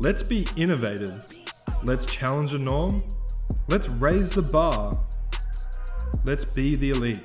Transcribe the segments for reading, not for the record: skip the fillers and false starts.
Let's be innovative. Let's challenge the norm. Let's raise the bar. Let's be the elite.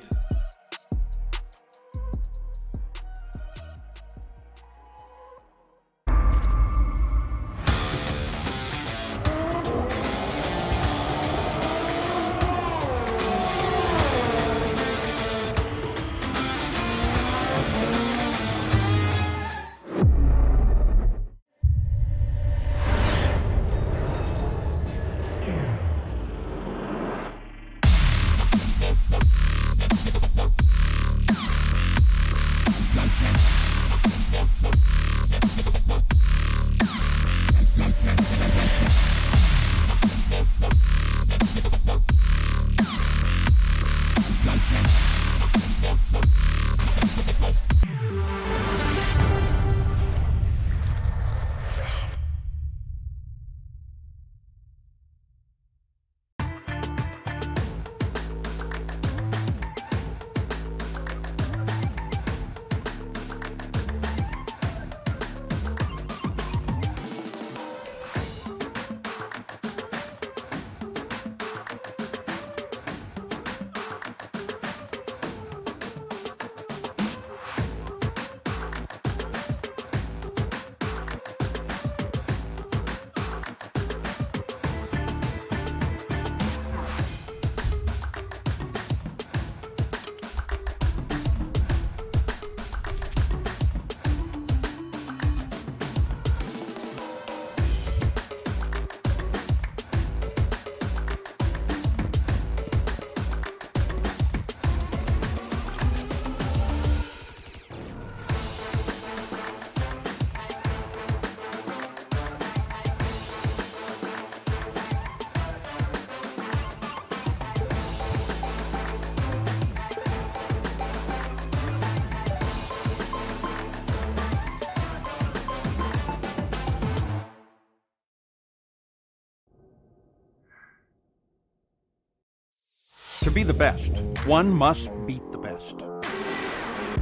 To be the best, one must beat the best.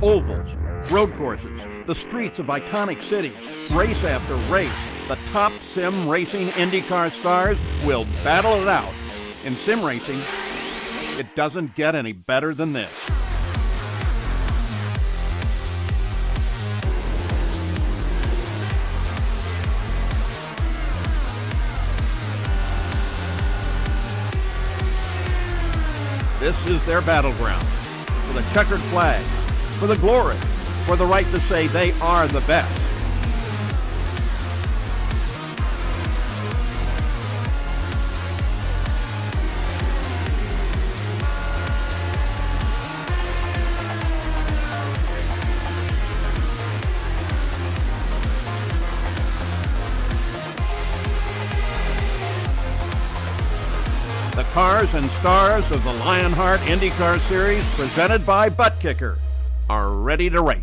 Ovals, road courses, the streets of iconic cities, race after race, the top sim racing IndyCar stars will battle it out. In sim racing, it doesn't get any better than this. This is their battleground, for the checkered flag, for the glory, for the right to say they are the best. The cars and stars of the Lionheart IndyCar Series, presented by Butt Kicker, are ready to race.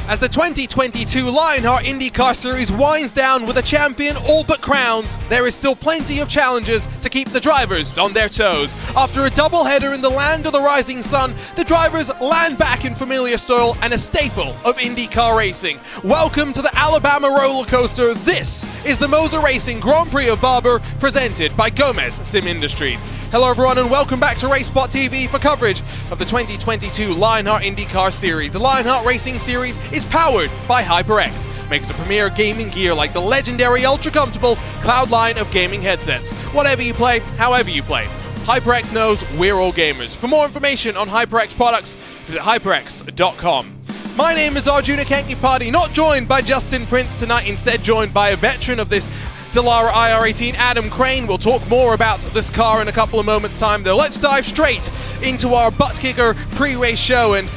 As the 2022 Lionheart IndyCar Series winds down with a champion all but crowns, there is still plenty of challenges to keep the drivers on their toes. After a doubleheader in the land of the rising sun, the drivers land back in familiar soil and a staple of IndyCar racing. Welcome to the Alabama roller coaster. This is the Moser Racing Grand Prix of Barber, presented by Gomez Sim Industries. Hello everyone and welcome back to RaceSpot TV for coverage of the 2022 Lionheart IndyCar Series. The Lionheart Racing Series is powered by HyperX, makes a premier gaming gear like the legendary ultra-comfortable Cloud line of gaming headsets. Whatever you play, however you play, HyperX knows we're all gamers. For more information on HyperX products, visit hyperx.com. My name is Arjuna Kankipati, not joined by Justin Prince tonight, instead joined by a veteran of this Dallara IR18, Adam Crane. We'll talk more about this car in a couple of moments' time, though. Let's dive straight into our butt kicker pre-race show, and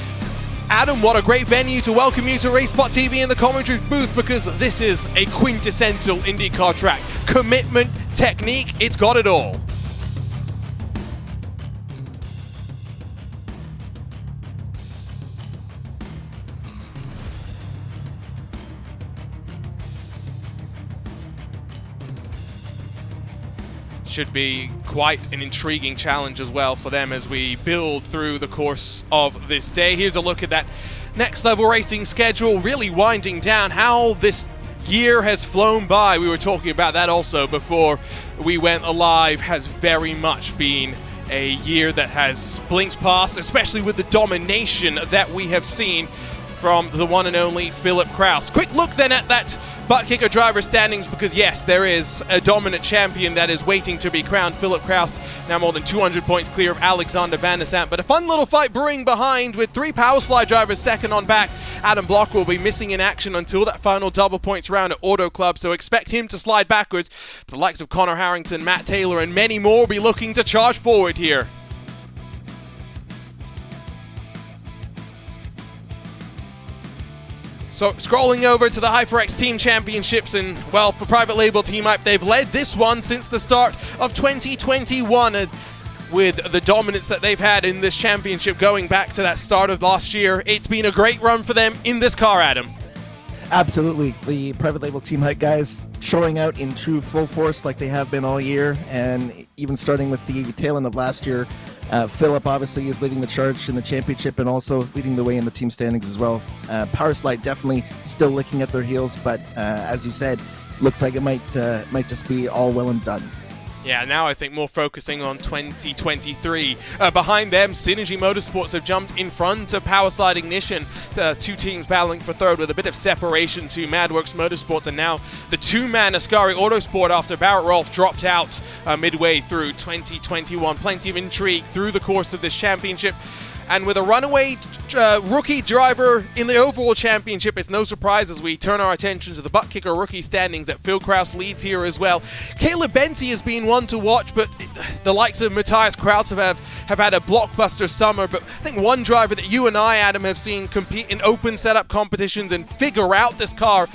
Adam, what a great venue to welcome you to RaceSpot TV in the commentary booth, because this is a quintessential IndyCar track. Commitment, technique, it's got it all. Should be quite an intriguing challenge as well for them as we build through the course of this day. Here's a look at that next level racing schedule, really winding down how this year has flown by. We were talking about that also before we went live. Has very much been a year that has blinked past, especially with the domination that we have seen from the one and only Philip Kraus. Quick look then at that butt kicker driver standings, because yes, there is a dominant champion that is waiting to be crowned. Philip Kraus now more than 200 points clear of Alexander Van der Sant, but a fun little fight brewing behind with 3 power slide drivers second on back. Adam Block will be missing in action until that final double points round at Auto Club, so expect him to slide backwards. The likes of Connor Harrington, Matt Taylor and many more will be looking to charge forward here. So scrolling over to the HyperX Team Championships, and well, for Private Label Team Hype, they've led this one since the start of 2021 with the dominance that they've had in this championship going back to that start of last year. It's been a great run for them in this car, Adam. Absolutely. The Private Label Team Hype guys showing out in true full force like they have been all year, and even starting with the tail end of last year. Philip obviously is leading the charge in the championship and also leading the way in the team standings as well. Powerslide definitely still licking at their heels, but as you said, looks like it might just be all well and done. Yeah, now I think more focusing on 2023. Behind them, Synergy Motorsports have jumped in front of Powerslide Ignition. 2 teams battling for third with a bit of separation to Madworks Motorsports, and now the 2-man Ascari Autosport after Barrett Rolfe dropped out midway through 2021. Plenty of intrigue through the course of this championship. And with a runaway rookie driver in the overall championship, it's no surprise as we turn our attention to the butt kicker rookie standings that Phil Kraus leads here as well. Caleb Benty has been one to watch, but the likes of Matthias Kraus have had a blockbuster summer. But I think one driver that you and I, Adam, have seen compete in open setup competitions and figure out this car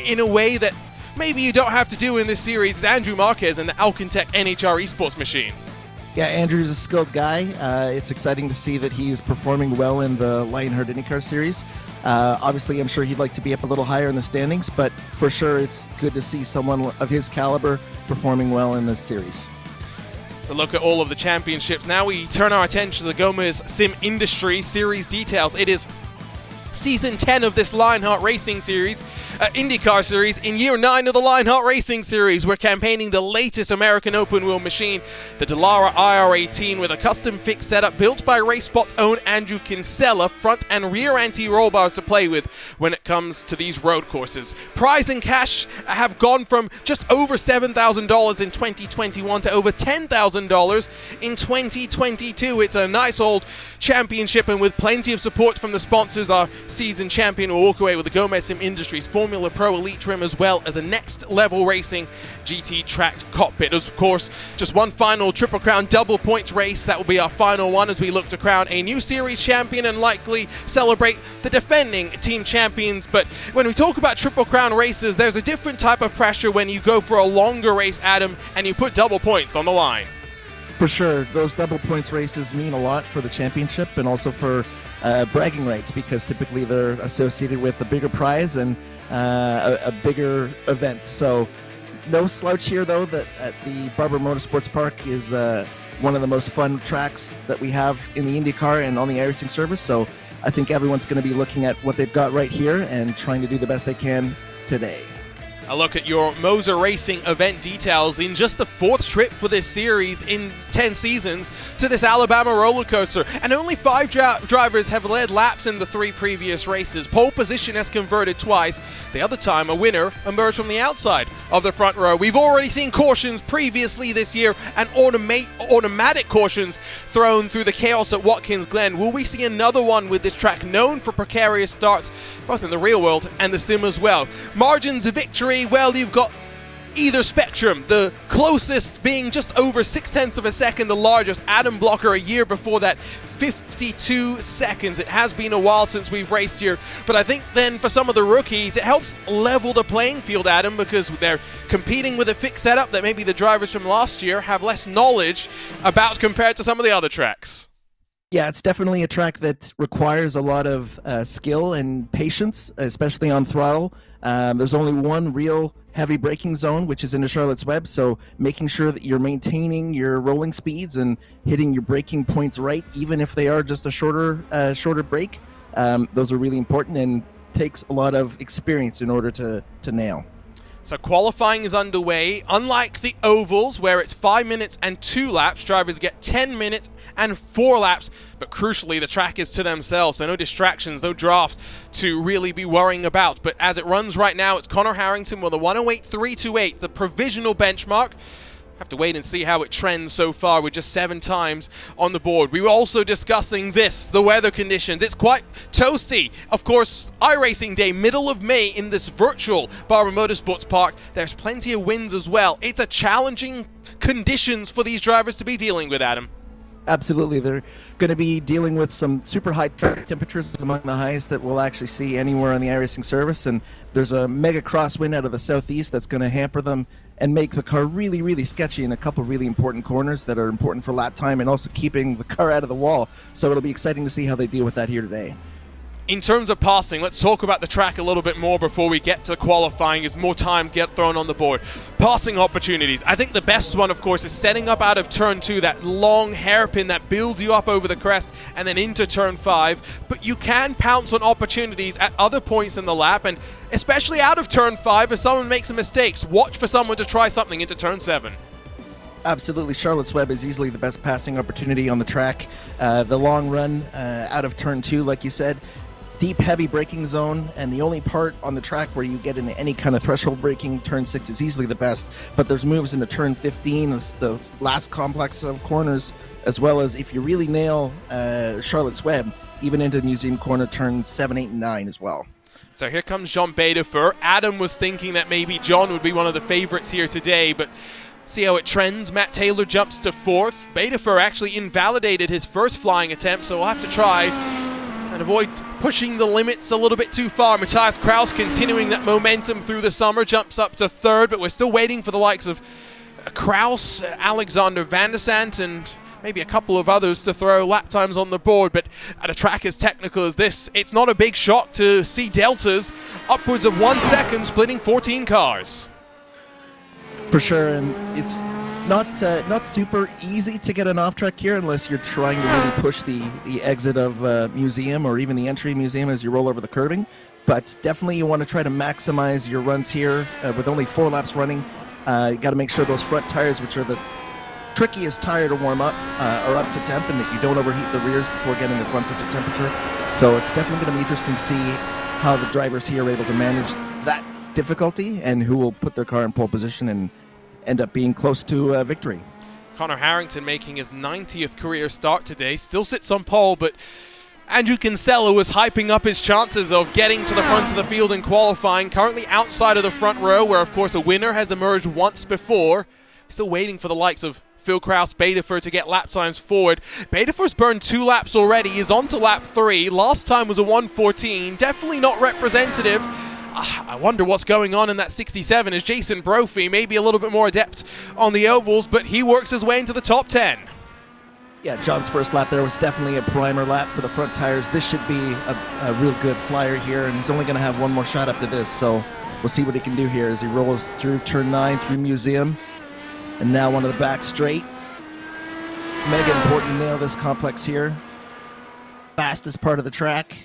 in a way that maybe you don't have to do in this series is Andrew Marquez and the Alcantech NHR Esports machine. Yeah, Andrew's a skilled guy. It's exciting to see that he's performing well in the LIS Rd IndyCar series. Obviously, I'm sure he'd like to be up a little higher in the standings, but for sure it's good to see someone of his caliber performing well in this series. So look at all of the championships. Now we turn our attention to the Gomez Sim Industry series details. It is Season 10 of this Lionheart Racing Series, IndyCar Series. In year 9 of the Lionheart Racing Series, we're campaigning the latest American open-wheel machine, the Dallara IR18, with a custom-fixed setup built by RaceSpot's own Andrew Kinsella, front and rear anti-roll bars to play with when it comes to these road courses. Prize and cash have gone from just over $7,000 in 2021 to over $10,000 in 2022. It's a nice old championship, and with plenty of support from the sponsors, our season champion will walk away with the Gomez Sim Industries Formula Pro Elite trim, as well as a next level racing GT tracked cockpit. Of course, just one final Triple Crown double points race. That will be our final one as we look to crown a new series champion and likely celebrate the defending team champions. But when we talk about Triple Crown races, there's a different type of pressure when you go for a longer race, Adam, and you put double points on the line. For sure, those double points races mean a lot for the championship and also for bragging rights, because typically they're associated with a bigger prize and a bigger event. So no slouch here, though, that at the Barber Motorsports Park is one of the most fun tracks that we have in the IndyCar and on the iRacing service. So I think everyone's going to be looking at what they've got right here and trying to do the best they can today. A look at your Moser Racing event details in just the 4th trip for this series in 10 seasons to this Alabama roller coaster, and only 5 drivers have led laps in the 3 previous races. Pole position has converted twice. The other time, a winner emerged from the outside of the front row. We've already seen cautions previously this year and automatic cautions thrown through the chaos at Watkins Glen. Will we see another one with this track known for precarious starts, both in the real world and the sim as well? Margins of victory, well, you've got either spectrum, the closest being just over 0.6 of a second, the largest, Adam Blocker a year before that, 52 seconds. It has been a while since we've raced here, but I think then for some of the rookies, it helps level the playing field, Adam, because they're competing with a fixed setup that maybe the drivers from last year have less knowledge about compared to some of the other tracks. Yeah, it's definitely a track that requires a lot of skill and patience, especially on throttle. There's only one real heavy braking zone, which is into Charlotte's Web, so making sure that you're maintaining your rolling speeds and hitting your braking points right, even if they are just a shorter brake, those are really important and takes a lot of experience in order to nail. So qualifying is underway. Unlike the ovals, where it's 5 minutes and 2 laps, drivers get 10 minutes and 4 laps. But crucially, the track is to themselves, so no distractions, no drafts to really be worrying about. But as it runs right now, it's Connor Harrington with a 108.328, the provisional benchmark. Have to wait and see how it trends so far with just 7 times on the board. We were also discussing this, the weather conditions. It's quite toasty. Of course, iRacing Day, middle of May in this virtual Barber Motorsports Park. There's plenty of winds as well. It's a challenging conditions for these drivers to be dealing with, Adam. Absolutely. They're going to be dealing with some super high track temperatures, among the highest that we'll actually see anywhere on the iRacing service. And there's a mega crosswind out of the southeast that's going to hamper them and make the car really, really sketchy in a couple really important corners that are important for lap time and also keeping the car out of the wall. So it'll be exciting to see how they deal with that here today. In terms of passing, let's talk about the track a little bit more before we get to qualifying as more times get thrown on the board. Passing opportunities. I think the best one, of course, is setting up out of turn 2, that long hairpin that builds you up over the crest and then into turn 5. But you can pounce on opportunities at other points in the lap, and especially out of turn 5 if someone makes a mistake. Watch for someone to try something into turn 7. Absolutely. Charlotte's Web is easily the best passing opportunity on the track. The long run out of turn 2, like you said, deep, heavy braking zone, and the only part on the track where you get into any kind of threshold braking, turn 6 is easily the best, but there's moves into turn 15, the last complex of corners, as well as if you really nail Charlotte's Web, even into Museum Corner, turn 7, 8, and 9 as well. So here comes John Badefer. Adam was thinking that maybe John would be one of the favorites here today, but see how it trends. Matt Taylor jumps to 4th. Badefer actually invalidated his first flying attempt, so we'll have to try and avoid pushing the limits a little bit too far. Matthias Kraus continuing that momentum through the summer, jumps up to 3rd, but we're still waiting for the likes of Kraus, Alexander Van der Sant, and maybe a couple of others to throw lap times on the board. But at a track as technical as this, it's not a big shock to see deltas upwards of 1 second splitting 14 cars. For sure, and it's not super easy to get an off track here unless you're trying to really push the exit of Museum or even the entry Museum as you roll over the curbing. But definitely you want to try to maximize your runs here with only 4 laps running. You got to make sure those front tires, which are the trickiest tire to warm up, are up to temp, and that you don't overheat the rears before getting the fronts up to temperature. So it's definitely going to be interesting to see how the drivers here are able to manage that difficulty and who will put their car in pole position and end up being close to victory. Connor Harrington making his 90th career start today, still sits on pole, but Andrew Kinsella was hyping up his chances of getting to the front of the field in qualifying, currently outside of the front row, where of course a winner has emerged once before. Still waiting for the likes of Phil Kraus, Badefer to get lap times forward. Badefer's burned 2 laps already, is on to lap 3. Last time was a 1:14, definitely not representative. I wonder what's going on in that 67 as Jason Brophy, maybe a little bit more adept on the ovals, but he works his way into the top 10. Yeah, John's first lap there was definitely a primer lap for the front tires. This should be a real good flyer here, and he's only going to have one more shot after this, so we'll see what he can do here as he rolls through turn 9, through Museum, and now onto the back straight. Mega important to nail this complex here. Fastest part of the track.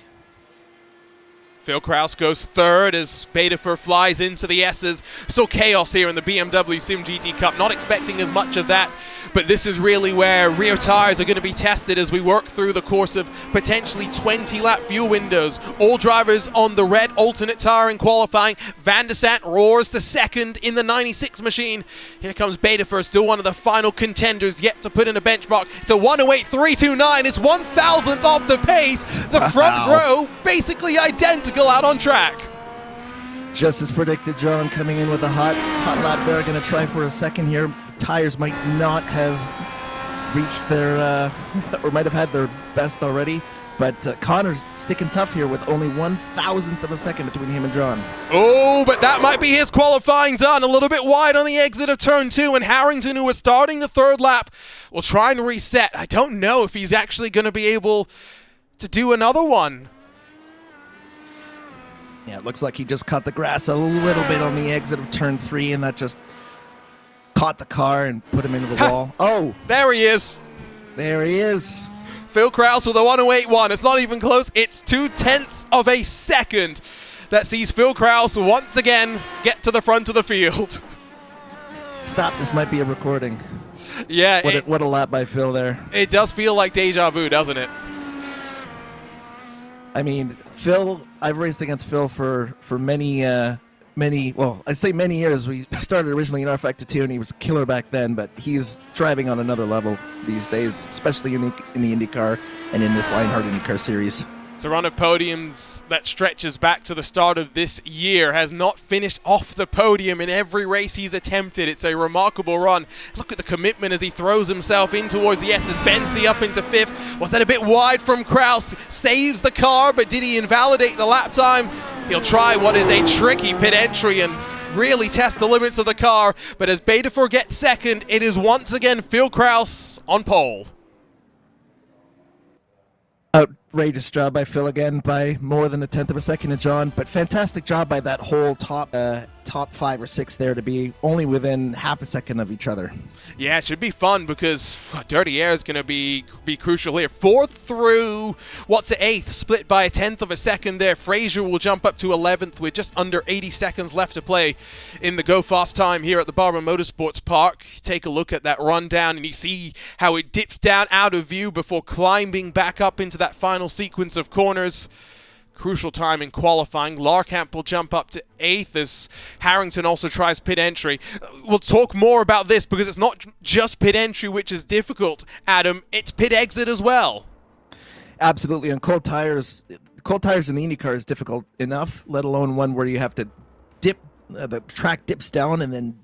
Phil Kraus goes 3rd as Badefer flies into the S's. Still chaos here in the BMW Sim GT Cup. Not expecting as much of that, but this is really where rear tires are going to be tested as we work through the course of potentially 20-lap fuel windows. All drivers on the red alternate tire in qualifying. Van der Sant roars to 2nd in the 96 machine. Here comes Badefer, still one of the final contenders yet to put in a benchmark. It's a 108.329. It's 1,000th off the pace. The front row basically identical out on track. Just as predicted, John coming in with a hot lap there. Going to try for a second here. Tires might not have reached their, or might have had their best already. But Connor's sticking tough here with only 1,000th of a second between him and John. Oh, but that might be his qualifying done. A little bit wide on the exit of turn 2, and Harrington, who was starting the third lap, will try and reset. I don't know if he's actually going to be able to do another one. Yeah, it looks like he just cut the grass a little bit on the exit of turn 3, and that just caught the car and put him into the wall. Oh! There he is. There he is. Phil Krause with a 108.1. It's not even close. It's 0.2 of a second that sees Phil Krause once again get to the front of the field. Stop. This might be a recording. Yeah. What a lap by Phil there. It does feel like deja vu, doesn't it? I mean, Phil, I've raced against Phil for many, well, I'd say many years. We started originally in R-Factor 2, and he was a killer back then, but he's driving on another level these days, especially in the IndyCar and in this Lionheart IndyCar series. It's a run of podiums that stretches back to the start of this year. Has not finished off the podium in every race he's attempted. It's a remarkable run. Look at the commitment as he throws himself in towards the S's. Bensi up into 5th. Was that a bit wide from Krause? Saves the car, but did he invalidate the lap time? He'll try what is a tricky pit entry and really test the limits of the car. But as Betafor gets second, it is once again Phil Krause on pole. Outrageous job by Phil again by more than 1/10 of a second to John, but fantastic job by that whole top 5 or 6 there to be only within half a second of each other. Yeah, it should be fun because Dirty Air is going to be crucial here. 4th through, what's it, 8th, split by 1/10 of a second there. Fraser will jump up to 11th with just under 80 seconds left to play in the Go Fast time here at the Barber Motorsports Park. Take a look at that rundown and you see how it dips down out of view before climbing back up into that final sequence of corners. Crucial time in qualifying. Larkamp will jump up to 8th as Harrington also tries pit entry. We'll talk more about this because it's not just pit entry which is difficult, Adam. It's pit exit as well. Absolutely, and cold tires in the IndyCar is difficult enough, let alone one where you have to dip, the track dips down and then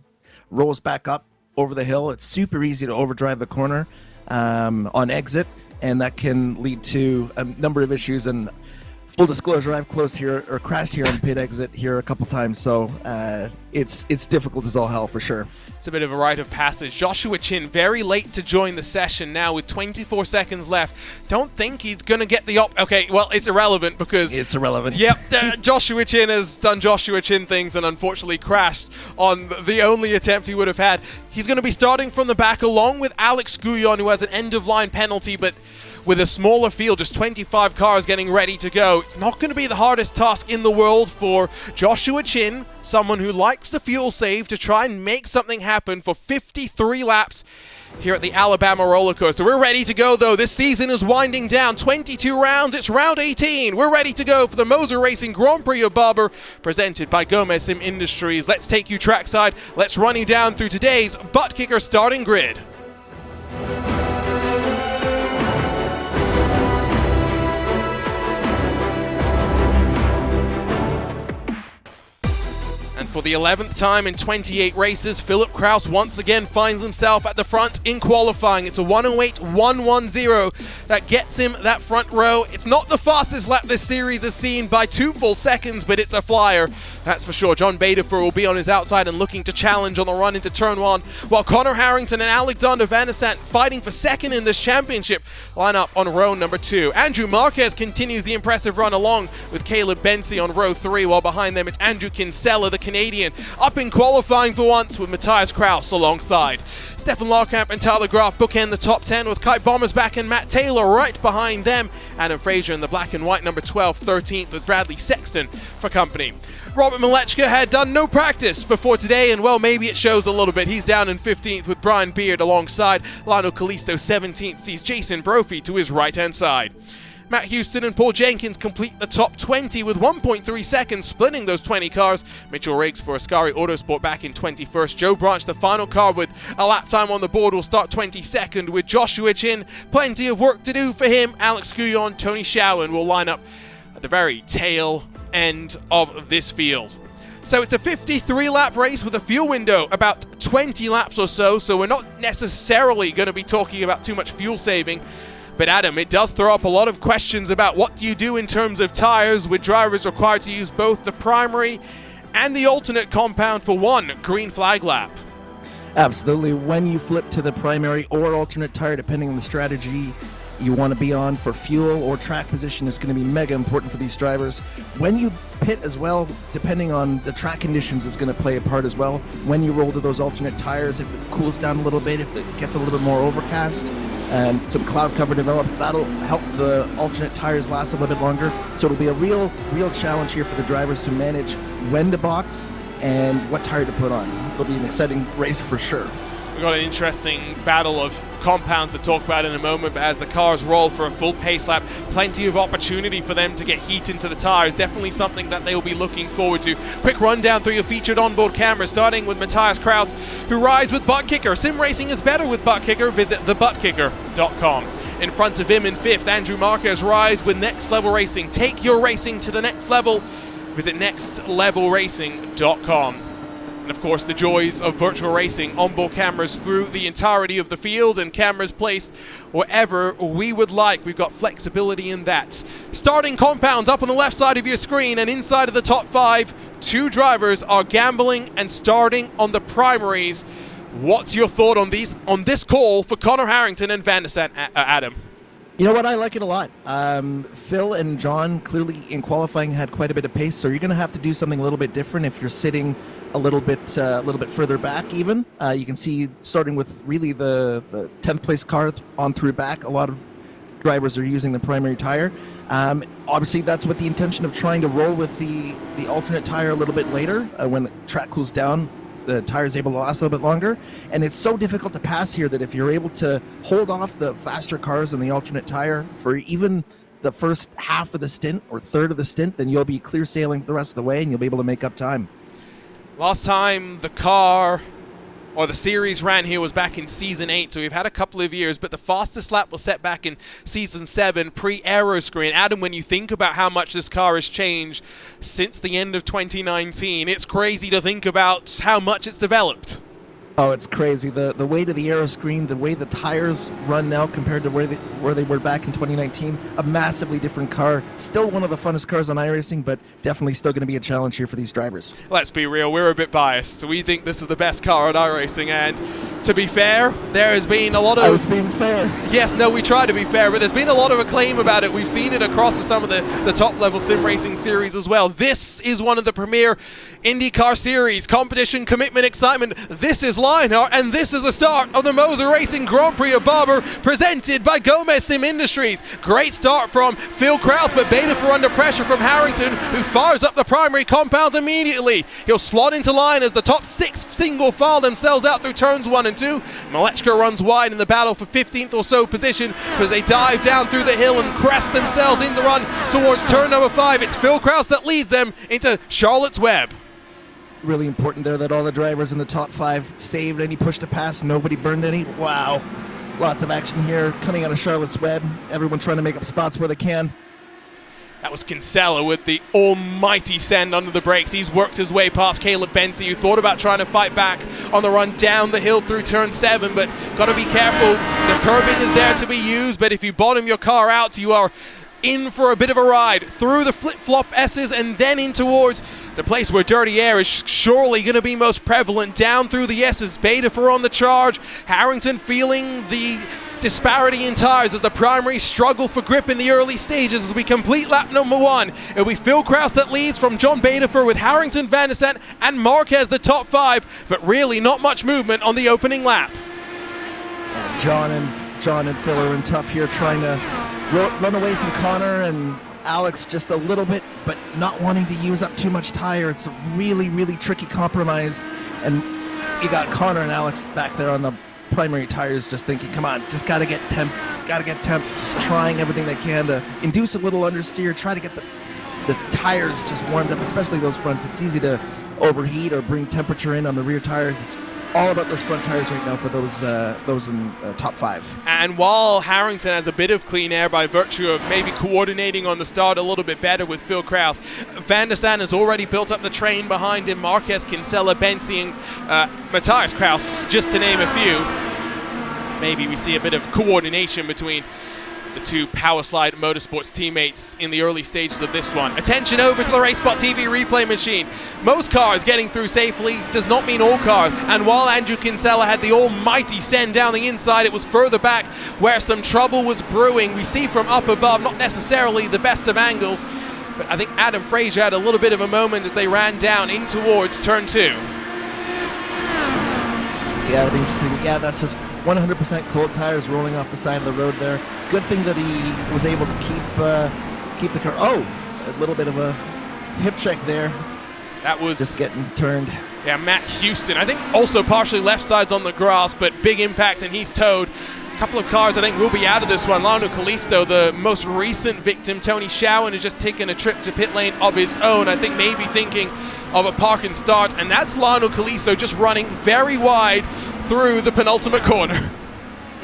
rolls back up over the hill. It's super easy to overdrive the corner on exit, and that can lead to a number of issues. And full disclosure, I've crashed here on pit exit here a couple times, so it's difficult as all hell for sure. It's a bit of a rite of passage. Joshua Chin very late to join the session now with 24 seconds left. Don't think he's going to get the okay, well, it's irrelevant because... It's irrelevant. Yep, Joshua Chin has done Joshua Chin things and unfortunately crashed on the only attempt he would have had. He's going to be starting from the back along with Alex Guyon, who has an end-of-line penalty, but with a smaller field, just 25 cars getting ready to go, it's not going to be the hardest task in the world for Joshua Chin, someone who likes to fuel save, to try and make something happen for 53 laps here at the Alabama roller coaster. We're ready to go, though. This season is winding down. 22 rounds. It's round 18. We're ready to go for the Moser Racing Grand Prix of Barber, presented by Gomez Sim Industries. Let's take you trackside. Let's run you down through today's butt kicker starting grid. For the 11th time in 28 races, Philip Krause once again finds himself at the front in qualifying. It's a 108.110 that gets him that front row. It's not the fastest lap this series has seen by 2 full seconds, but it's a flyer, that's for sure. John Betafor will be on his outside and looking to challenge on the run into turn 1, while Connor Harrington and Alexander Van Asant fighting for second in this championship line up on row number 2. Andrew Marquez continues the impressive run along with Caleb Bensi on row 3, while behind them it's Andrew Kinsella, the Canadian, up in qualifying for once with Matthias Krause alongside. Stefan Larkamp and Tyler Graf bookend the top 10 with Kai Bommersbach and Matt Taylor right behind them. Adam Fraser in the black and white number 12, 13th with Bradley Sexton for company. Robert Malechka had done no practice before today, and well, maybe it shows a little bit. He's down in 15th with Brian Beard alongside. Lionel Callisto 17th sees Jason Brophy to his right-hand side. Matt Houston and Paul Jenkins complete the top 20 with 1.3 seconds splitting those 20 cars. Mitchell Riggs for Ascari Autosport back in 21st. Joe Branch, the final car with a lap time on the board, will start 22nd with Joshua Chin. Plenty of work to do for him. Alex Guyon, Tony Schowen will line up at the very tail end of this field. So it's a 53 lap race with a fuel window about 20 laps or so we're not necessarily going to be talking about too much fuel saving. But Adam, it does throw up a lot of questions about what do you do in terms of tires with drivers required to use both the primary and the alternate compound for one green flag lap. Absolutely. When you flip to the primary or alternate tire, depending on the strategy you want to be on for fuel or track position, is going to be mega important for these drivers. When you pit as well, depending on the track conditions, is going to play a part as well. When you roll to those alternate tires, if it cools down a little bit, if it gets a little bit more overcast, some cloud cover develops, that'll help the alternate tires last a little bit longer. So it'll be a real challenge here for the drivers to manage when to box and what tire to put on. It'll be an exciting race for sure. We've got an interesting battle of compounds to talk about in a moment, but as the cars roll for a full pace lap, plenty of opportunity for them to get heat into the tires. Definitely something that they will be looking forward to. Quick rundown through your featured onboard cameras, starting with Matthias Kraus, who rides with Butt Kicker. Sim racing is better with Butt Kicker. Visit thebuttkicker.com. In front of him in fifth, Andrew Marquez rides with Next Level Racing. Take your racing to the next level. Visit nextlevelracing.com. And of course, the joys of virtual racing, onboard cameras through the entirety of the field and cameras placed wherever we would like. We've got flexibility in that. Starting compounds up on the left side of your screen, and inside of the top 5, 2 drivers are gambling and starting on the primaries. What's your thought on this call for Connor Harrington and Van der Sant, Adam? You know what? I like it a lot. Phil and John clearly in qualifying had quite a bit of pace, so you're going to have to do something a little bit different if you're sitting a little bit further back. Even you can see, starting with really the 10th place car on through back, a lot of drivers are using the primary tire. Obviously, that's with the intention of trying to roll with the alternate tire a little bit later when the track cools down. The tire is able to last a little bit longer, and it's so difficult to pass here that if you're able to hold off the faster cars on the alternate tire for even the first half of the stint or third of the stint, then you'll be clear sailing the rest of the way and you'll be able to make up time. Last time the car or the series ran here was back in season 8, so we've had a couple of years, but the fastest lap was set back in season 7 pre-aero screen. Adam, when you think about how much this car has changed since the end of 2019, it's crazy to think about how much it's developed. Oh, it's crazy. The way to the aero screen, the way the tires run now compared to where they were back in 2019, a massively different car. Still one of the funnest cars on iRacing, but definitely still going to be a challenge here for these drivers. Let's be real, we're a bit biased. We think this is the best car on iRacing, and to be fair, there has been a lot of... I was being fair. Yes, no, we try to be fair, but there's been a lot of acclaim about it. We've seen it across some of the top-level sim racing series as well. This is one of the premier IndyCar series. Competition, commitment, excitement. This is Lionheart, and this is the start of the Moser Racing Grand Prix of Barber, presented by Gomez Sim Industries. Great start from Phil Kraus, but Betafor under pressure from Harrington, who fires up the primary compounds immediately. He'll slot into line as the top 6 single file themselves out through turns 1 and 2. Malechka runs wide in the battle for 15th or so position as they dive down through the hill and crest themselves in the run towards turn number 5. It's Phil Kraus that leads them into Charlotte's Web. Really important there that all the drivers in the top 5 saved any push to pass, nobody burned any. Wow. Lots of action here coming out of Charlotte's Web. Everyone trying to make up spots where they can. That was Kinsella with the almighty send under the brakes. He's worked his way past Caleb Benson, who thought about trying to fight back on the run down the hill through turn 7, but got to be careful. The curbing is there to be used, but if you bottom your car out, you are in for a bit of a ride through the flip-flop S's and then in towards the place where dirty air is surely going to be most prevalent, down through the S's. Betafor on the charge. Harrington feeling the disparity in tires as the primary struggle for grip in the early stages. As we complete lap number 1, it'll be Phil Kraus that leads from John Betafor, with Harrington, Van der Sant and Marquez the top 5, but really not much movement on the opening lap. John and Phil are in tough here, trying to run away from Connor, and Alex just a little bit, but not wanting to use up too much tire. It's a really, really tricky compromise, and you got Connor and Alex back there on the primary tires just thinking, come on, just gotta get temp, just trying everything they can to induce a little understeer, try to get the tires just warmed up, especially those fronts. It's easy to overheat or bring temperature in on the rear tires. It's all about those front tires right now for those in top 5. And while Harrington has a bit of clean air by virtue of maybe coordinating on the start a little bit better with Phil Kraus, Van der Sande has already built up the train behind him. Marquez, Kinsella, Bensi, and Matthias Kraus, just to name a few. Maybe we see a bit of coordination between the two Powerslide Motorsports teammates in the early stages of this one. Attention over to the RaceSpot TV replay machine. Most cars getting through safely does not mean all cars, and while Andrew Kinsella had the almighty send down the inside, it was further back where some trouble was brewing. We see from up above, not necessarily the best of angles, but I think Adam Fraser had a little bit of a moment as they ran down in towards turn 2. Yeah, it'll be interesting. Yeah, that's just 100% cold tires rolling off the side of the road there. Good thing that he was able to keep the car. Oh, a little bit of a hip check there. That was just getting turned. Yeah, Matt Houston. I think also partially left sides on the grass, but big impact, and he's towed. A couple of cars I think will be out of this one. Lionel Callisto, the most recent victim. Tony Schowen has just taken a trip to pit lane of his own. I think maybe thinking of a park and start, and that's Lionel Callisto just running very wide through the penultimate corner.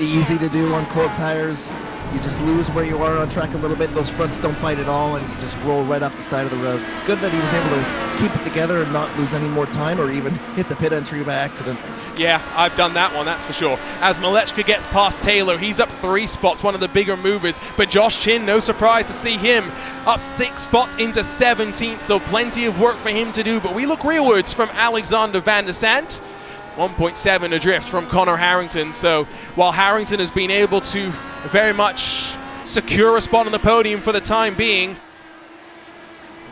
Easy to do on cold tires. You just lose where you are on track a little bit. Those fronts don't bite at all, and you just roll right up the side of the road. Good that he was able to keep it together and not lose any more time or even hit the pit entry by accident. Yeah, I've done that one, that's for sure. As Malechka gets past Taylor, he's up 3 spots, one of the bigger movers. But Josh Chin, no surprise to see him up 6 spots into 17th, so plenty of work for him to do. But we look rearwards from Alexander Van der Sande. 1.7 adrift from Connor Harrington. So while Harrington has been able to very much secure a spot on the podium for the time being,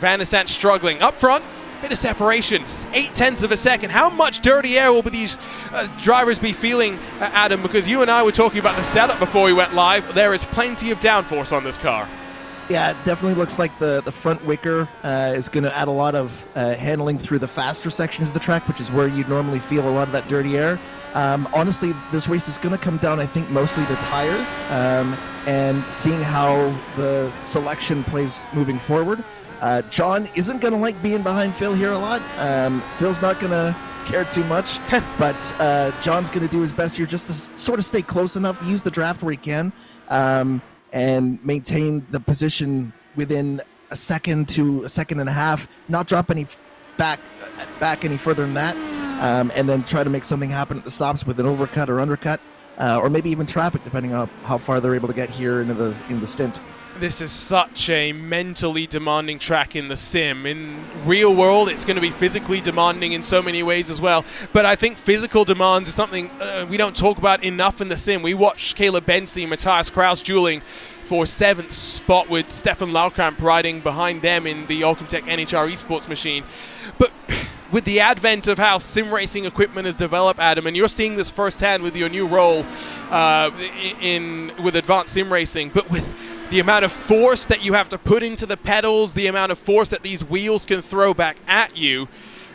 Van der Sande struggling. Up front, bit of separation, 0.8 of a second. How much dirty air will these drivers be feeling, Adam? Because you and I were talking about the setup before we went live. There is plenty of downforce on this car. Yeah, it definitely looks like the front wicker is going to add a lot of handling through the faster sections of the track, which is where you'd normally feel a lot of that dirty air. Honestly, this race is going to come down, I think, mostly to tires and seeing how the selection plays moving forward. John isn't going to like being behind Phil here a lot. Phil's not going to care too much, but John's going to do his best here just to sort of stay close enough, use the draft where he can, and maintain the position within a second to a second and a half, not drop any back any further than that, and then try to make something happen at the stops with an overcut or undercut, or maybe even traffic, depending on how far they're able to get here into the stint. This is such a mentally demanding track in the sim. In real world, it's going to be physically demanding in so many ways as well. But I think physical demands is something we don't talk about enough in the sim. We watched Caleb Bensi and Matthias Kraus dueling for 7th spot with Stefan Laukamp riding behind them in the Alcantech NHR esports machine. But with the advent of how sim racing equipment has developed, Adam, and you're seeing this firsthand with your new role with advanced sim racing, but with the amount of force that you have to put into the pedals, the amount of force that these wheels can throw back at you,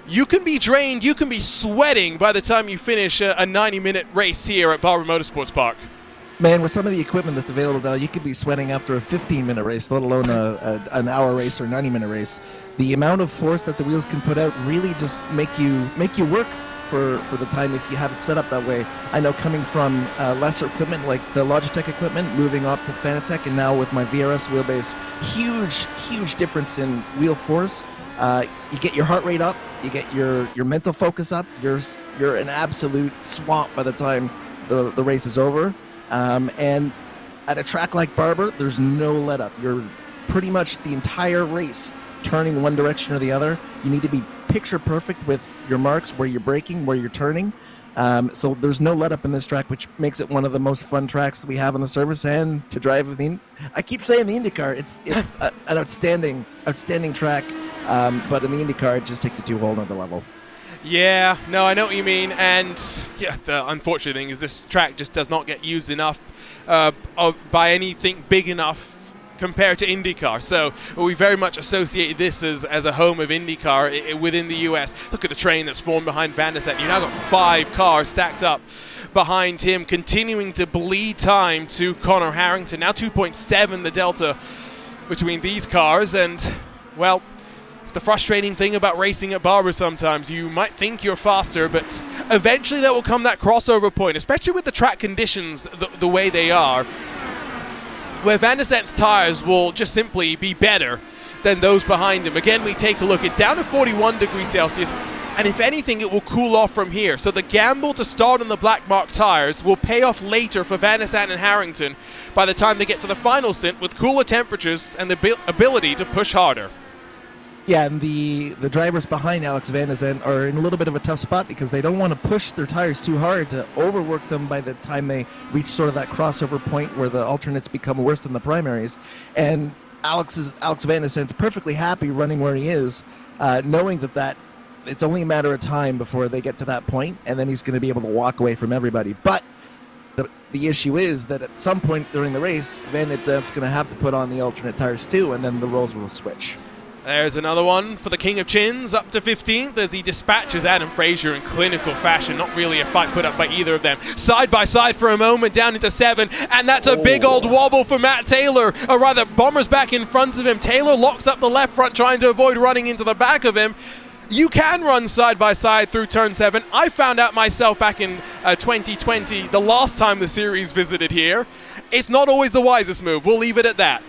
you can be drained, you can be sweating by the time you finish a 90-minute race here at Barber Motorsports Park. Man, with some of the equipment that's available now, you could be sweating after a 15-minute race, let alone an hour race or 90-minute race. The amount of force that the wheels can put out really just make you work for the time if you have it set up that way. I know coming from lesser equipment like the Logitech equipment, moving up to Fanatec, and now with my VRS wheelbase, huge difference in wheel force. You get your heart rate up, you get your mental focus up. You're an absolute swamp by the time the race is over. And at a track like Barber, there's no let up. You're pretty much the entire race turning one direction or the other. You need to be picture perfect with your marks, where you're braking, where you're turning. So there's no let up in this track, which makes it one of the most fun tracks that we have on the service and to drive with I keep saying the IndyCar. It's an outstanding track, but in the IndyCar, it just takes it to a whole nother level. Yeah, no, I know what you mean, and yeah, the unfortunate thing is this track just does not get used enough by anything big enough compared to IndyCar. So we very much associate this as a home of IndyCar within the US. Look at the train that's formed behind Van der Sande. You've now got 5 cars stacked up behind him, continuing to bleed time to Connor Harrington. Now 2.7 the delta between these cars, and well, it's the frustrating thing about racing at Barber sometimes. You might think you're faster, but eventually there will come that crossover point, especially with the track conditions the way they are, where Van der Sant's tires will just simply be better than those behind him. Again, we take a look. It's down to 41 degrees Celsius, and if anything, it will cool off from here. So the gamble to start on the black mark tires will pay off later for Van der Sant and Harrington by the time they get to the final stint with cooler temperatures and the ability to push harder. Yeah, and the drivers behind Alex Van der Zandt are in a little bit of a tough spot because they don't want to push their tires too hard to overwork them by the time they reach sort of that crossover point where the alternates become worse than the primaries. And Alex Van der Zandt's perfectly happy running where he is, knowing that it's only a matter of time before they get to that point, and then he's going to be able to walk away from everybody. But the issue is that at some point during the race, Van der Zandt's going to have to put on the alternate tires too, and then the roles will switch. There's another one for the King of Chins, up to 15th as he dispatches Adam Frazier in clinical fashion. Not really a fight put up by either of them. Side by side for a moment, down into 7, and that's a big old wobble for Matt Taylor. Or rather, Bomber's back in front of him. Taylor locks up the left front, trying to avoid running into the back of him. You can run side by side through turn 7. I found out myself back in 2020, the last time the series visited here. It's not always the wisest move. We'll leave it at that.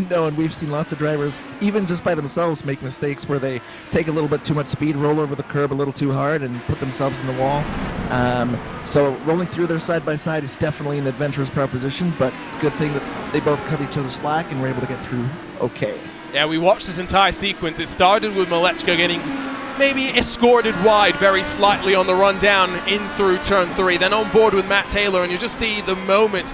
No, and we've seen lots of drivers, even just by themselves, make mistakes where they take a little bit too much speed, roll over the curb a little too hard, and put themselves in the wall. So rolling through their side-by-side is definitely an adventurous proposition, but it's a good thing that they both cut each other slack and were able to get through okay. Yeah, we watched this entire sequence. It started with Malechka getting maybe escorted wide very slightly on the run down in through turn 3, then on board with Matt Taylor, and you just see the moment.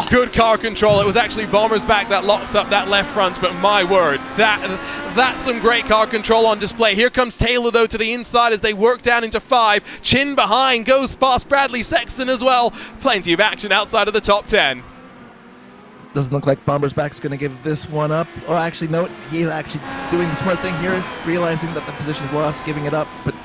Good car control. It was actually Bomber's back that locks up that left front, but my word, that's some great car control on display. Here comes Taylor, though, to the inside as they work down into 5. Chin behind, goes past Bradley Sexton as well. Plenty of action outside of the top 10. Doesn't look like Bomber's back's going to give this one up. Oh, actually, no, he's actually doing the smart thing here, realizing that the position's lost, giving it up, but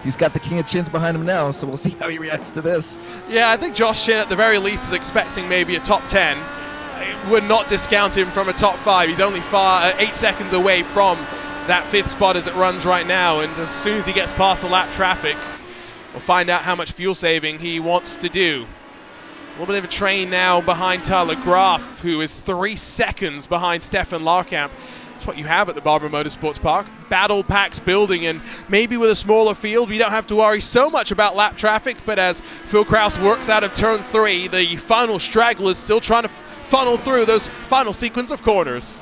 he's got the King of Chins behind him now, so we'll see how he reacts to this. Yeah, I think Josh Chin at the very least is expecting maybe a top 10. I would not discount him from a top 5. He's only 8 seconds away from that 5th spot as it runs right now, and as soon as he gets past the lap traffic, we'll find out how much fuel saving he wants to do. A little bit of a train now behind Tyler Graf, who is 3 seconds behind Stefan Larkamp. That's what you have at the Barber Motorsports Park. Battle packs building, and maybe with a smaller field, we don't have to worry so much about lap traffic, but as Phil Kraus works out of turn 3, the final straggle is still trying to funnel through those final sequence of corners.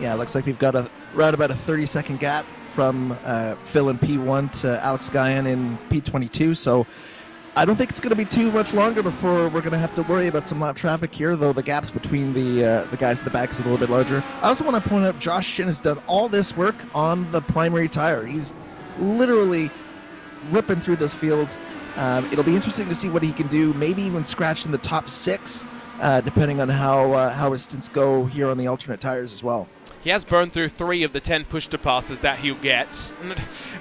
Yeah, it looks like we've got around about a 30-second gap from Phil in P1 to Alex Guyan in P22, so I don't think it's going to be too much longer before we're going to have to worry about some lap traffic here, though the gaps between the guys in the back is a little bit larger. I also want to point out Josh Chin has done all this work on the primary tire. He's literally ripping through this field. It'll be interesting to see what he can do, maybe even scratch in the top 6, depending on how his stints go here on the alternate tires as well. He has burned through 3 of the 10 push-to-passes that he'll get.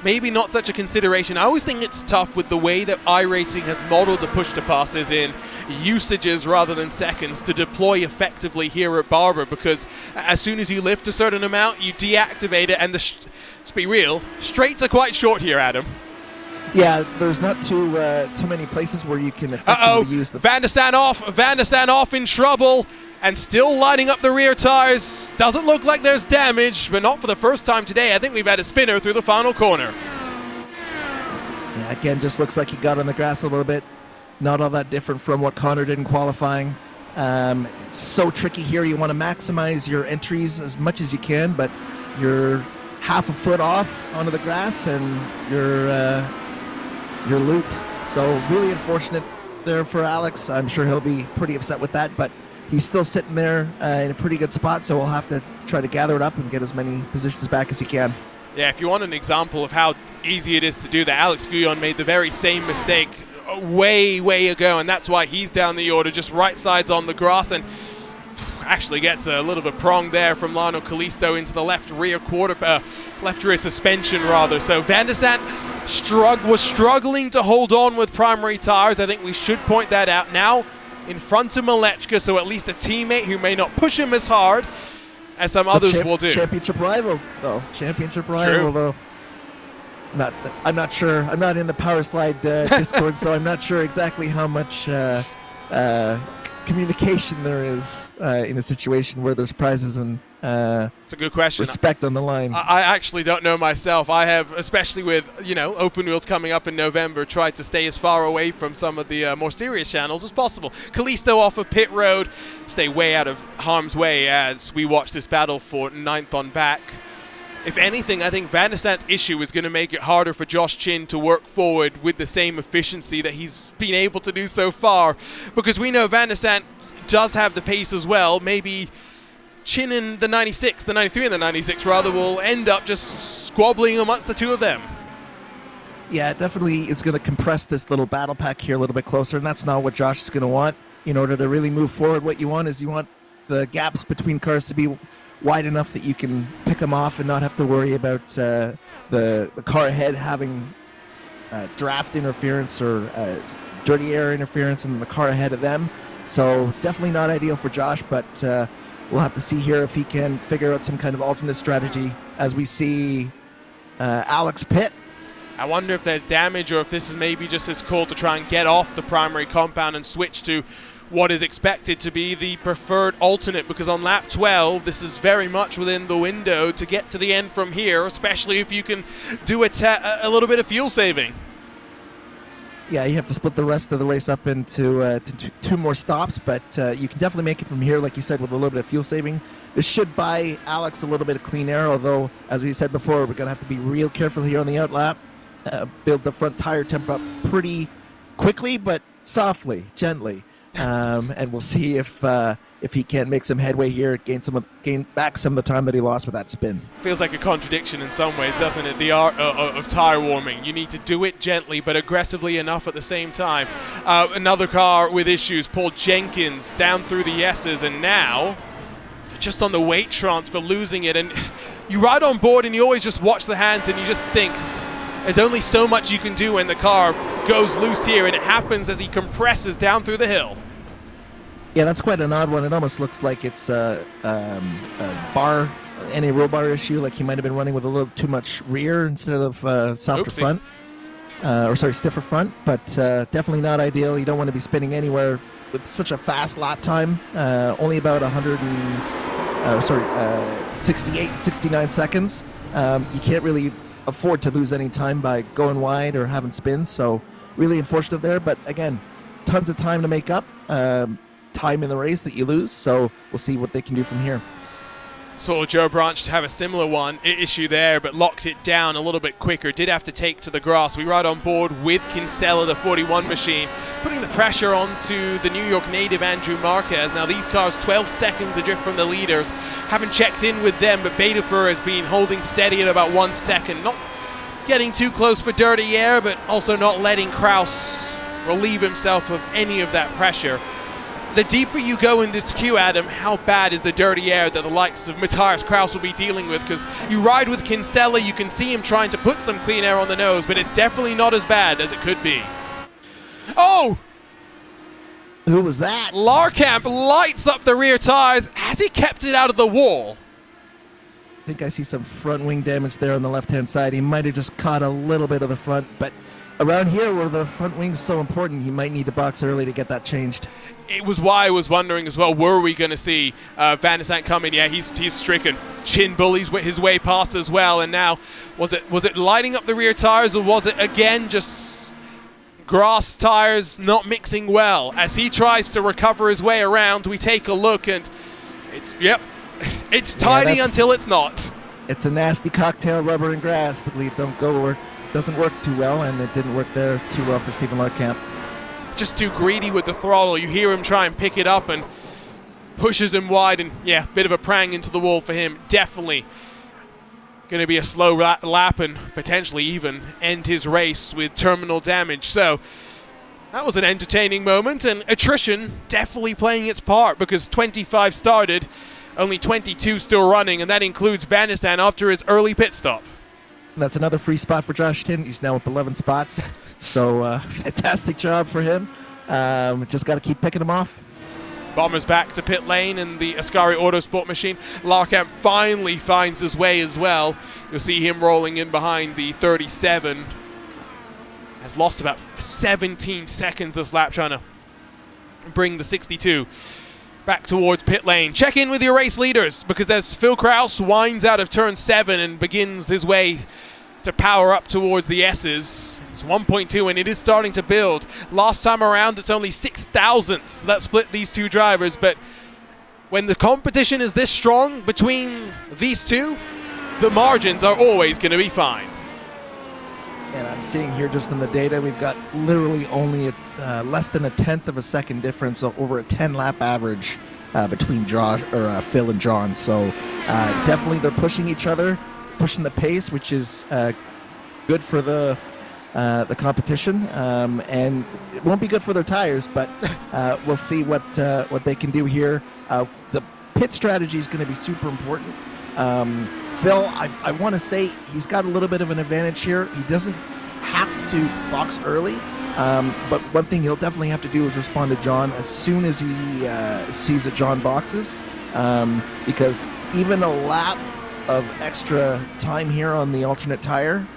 Maybe not such a consideration. I always think it's tough with the way that iRacing has modeled the push-to-passes in usages rather than seconds to deploy effectively here at Barber, because as soon as you lift a certain amount, you deactivate it, and let's be real, straights are quite short here, Adam. Yeah, there's not too many places where you can effectively use the... Van der Sant off in trouble. And still lining up the rear tires. Doesn't look like there's damage, but not for the first time today. I think we've had a spinner through the final corner. Yeah, again, just looks like he got on the grass a little bit. Not all that different from what Connor did in qualifying. It's so tricky here. You want to maximize your entries as much as you can, but you're half a foot off onto the grass and you're looped. So really unfortunate there for Alex. I'm sure he'll be pretty upset with that, but he's still sitting there in a pretty good spot, so we'll have to try to gather it up and get as many positions back as he can. Yeah, if you want an example of how easy it is to do that, Alex Guyon made the very same mistake way ago, and that's why he's down the order, just right sides on the grass, and actually gets a little bit prong there from Lionel Kalisto into the left rear suspension rather. So Van der Sant was struggling to hold on with primary tires. I think we should point that out now. In front of Malechka, so at least a teammate who may not push him as hard as some others will do. Championship rival, though. I'm not sure. I'm not in the Power Slide Discord, so I'm not sure exactly how much communication there is in a situation where there's prizes and it's a good question. Respect on the line. I actually don't know myself. I have, especially with, open wheels coming up in November, tried to stay as far away from some of the more serious channels as possible. Kalisto off of pit road, stay way out of harm's way as we watch this battle for 9th on back. If anything, I think Van der Sant's issue is going to make it harder for Josh Chin to work forward with the same efficiency that he's been able to do so far. Because we know Van der Sant does have the pace as well. Maybe Chin in the 96, the 93 and the 96 rather, will end up just squabbling amongst the two of them. Yeah, it definitely is going to compress this little battle pack here a little bit closer, and that's not what Josh is going to want. In order to really move forward, what you want is you want the gaps between cars to be wide enough that you can pick them off and not have to worry about the car ahead having draft interference or dirty air interference in the car ahead of them. So definitely not ideal for Josh, but we'll have to see here if he can figure out some kind of alternate strategy as we see Alex pit. I wonder if there's damage or if this is maybe just his call to try and get off the primary compound and switch to what is expected to be the preferred alternate, because on lap 12 this is very much within the window to get to the end from here, especially if you can do a little bit of fuel saving. Yeah, you have to split the rest of the race up into two more stops, but you can definitely make it from here, like you said, with a little bit of fuel saving. This should buy Alex a little bit of clean air, although, as we said before, we're going to have to be real careful here on the outlap. Build the front tire temp up pretty quickly, but softly, gently. And we'll see if he can't make some headway here, gain back some of the time that he lost with that spin. Feels like a contradiction in some ways, doesn't it? The art of tire warming. You need to do it gently but aggressively enough at the same time. Another car with issues, Paul Jenkins, down through the S's, and now just on the weight transfer, losing it. And you ride on board and you always just watch the hands and you just think, there's only so much you can do when the car goes loose here, and it happens as he compresses down through the hill. Yeah, that's quite an odd one. It almost looks like it's a bar, any roll bar issue, like he might have been running with a little too much rear instead of softer front. Stiffer front, but definitely not ideal. You don't want to be spinning anywhere with such a fast lap time, only about 69 seconds. You can't really afford to lose any time by going wide or having spins, so really unfortunate there. But again, tons of time to make up time in the race that you lose, so we'll see what they can do from here. Saw Joe Branch to have a similar issue there, but locked it down a little bit quicker. Did have to take to the grass. We ride on board with Kinsella, the 41 machine, putting the pressure onto the New York native Andrew Marquez. Now these cars 12 seconds adrift from the leaders. Haven't checked in with them, but Betafer has been holding steady at about 1 second. Not getting too close for dirty air, but also not letting Kraus relieve himself of any of that pressure. The deeper you go in this queue, Adam, how bad is the dirty air that the likes of Matthias Kraus will be dealing with? Because you ride with Kinsella, you can see him trying to put some clean air on the nose, but it's definitely not as bad as it could be. Oh! Who was that? Larkamp lights up the rear tires. Has he kept it out of the wall? I think I see some front wing damage there on the left-hand side. He might have just caught a little bit of the front, but around here where the front wing's so important, he might need to box early to get that changed. It was why I was wondering as well, were we going to see Van der Sant come in? Yeah, he's stricken. Chin bullies his way past as well, and now was it lighting up the rear tires, or was it again just grass tires not mixing well? As he tries to recover his way around, we take a look, and it's tiny until it's not. It's a nasty cocktail, rubber and grass. The lead doesn't work too well, and it didn't work there too well for Stephen Larkamp. Just too greedy with the throttle. You hear him try and pick it up and pushes him wide, and yeah, bit of a prang into the wall for him. Definitely going to be a slow lap and potentially even end his race with terminal damage. So that was an entertaining moment, and attrition definitely playing its part, because 25 started, only 22 still running, and that includes Van der Sant after his early pit stop. And that's another free spot for Josh Tin. He's now up 11 spots. So fantastic job for him. Just got to keep picking him off. Bombers back to pit lane and the Ascari Autosport machine. Larkamp finally finds his way as well. You'll see him rolling in behind the 37. Has lost about 17 seconds this lap trying to bring the 62 back towards pit lane. Check in with your race leaders, because as Phil Kraus winds out of turn 7 and begins his way to power up towards the S's, it's 1.2 and it is starting to build. Last time around it's only 6,000ths that split these two drivers, but when the competition is this strong between these two, the margins are always going to be fine. And I'm seeing here just in the data, we've got literally only less than a tenth of a second difference, so over a 10-lap average between Phil and John. So definitely they're pushing each other, pushing the pace, which is good for the competition, and it won't be good for their tires, but we'll see what they can do here. The pit strategy is going to be super important. Phil, I want to say he's got a little bit of an advantage here. He doesn't have to box early, but one thing he'll definitely have to do is respond to John as soon as he sees that John boxes, because even a lap of extra time here on the alternate tire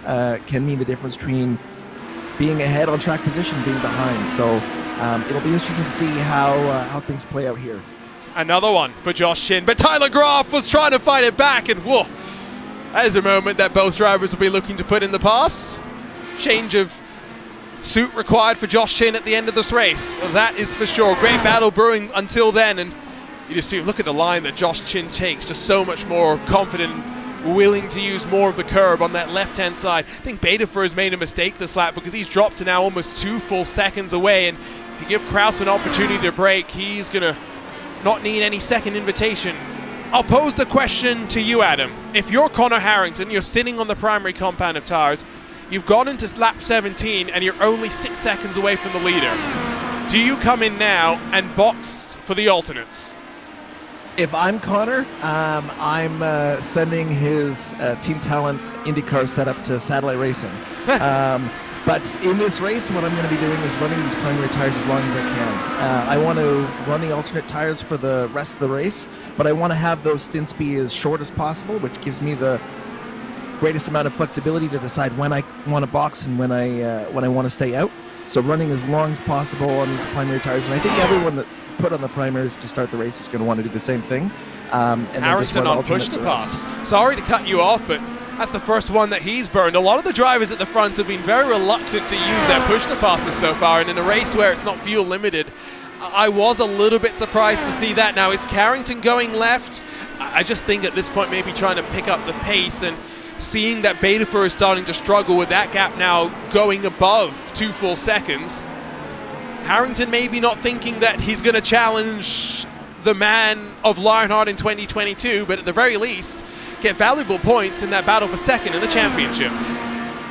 can mean the difference between being ahead on track position and being behind. So it'll be interesting to see how things play out here. Another one for Josh Chin, but Tyler Graf was trying to fight it back, and whoa, that is a moment that both drivers will be looking to put in the pass. Change of suit required for Josh Chin at the end of this race, that is for sure. Great battle brewing until then, and you just see, look at the line that Josh Chin takes, just so much more confident, willing to use more of the curb on that left-hand side. I think Betafer has made a mistake this lap because he's dropped to now almost 2 full seconds away, and if you give Kraus an opportunity to brake, he's going to not need any second invitation. I'll pose the question to you, Adam. If you're Connor Harrington, you're sitting on the primary compound of tires, you've gone into lap 17 and you're only 6 seconds away from the leader. Do you come in now and box for the alternates? If I'm Connor, I'm sending his Team Talent IndyCar setup to Satellite Racing. But in this race, what I'm going to be doing is running these primary tires as long as I can. I want to run the alternate tires for the rest of the race, but I want to have those stints be as short as possible, which gives me the greatest amount of flexibility to decide when I want to box and when I want to stay out. So running as long as possible on these primary tires, and I think everyone that put on the primers to start the race is going to want to do the same thing. And Harrison on push to pass. Sorry to cut you off, but that's the first one that he's burned. A lot of the drivers at the front have been very reluctant to use their push to passes so far, and in a race where it's not fuel limited, I was a little bit surprised to see that. Now, is Carrington going left? I just think at this point maybe trying to pick up the pace, and seeing that Betafer is starting to struggle with that gap now going above 2 full seconds. Harrington maybe not thinking that he's going to challenge the man of Lionheart in 2022, but at the very least get valuable points in that battle for second in the championship.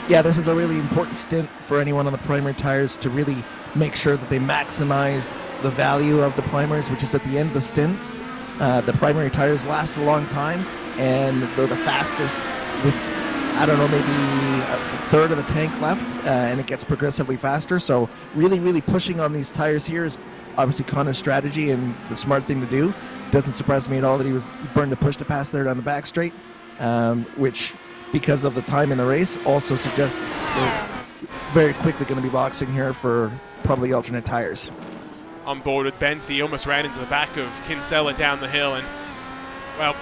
Yeah, this is a really important stint for anyone on the primary tires to really make sure that they maximize the value of the primers, which is at the end of the stint. The primary tires last a long time, and they're the fastest with, I don't know, maybe a third of the tank left, and it gets progressively faster. So really, really pushing on these tires here is obviously Connor's strategy and the smart thing to do. Doesn't surprise me at all that he burned a push to pass there down the back straight, which, because of the time in the race, also suggests they're very quickly going to be boxing here for probably alternate tires. On board with Benz, he almost ran into the back of Kinsella down the hill, and, well,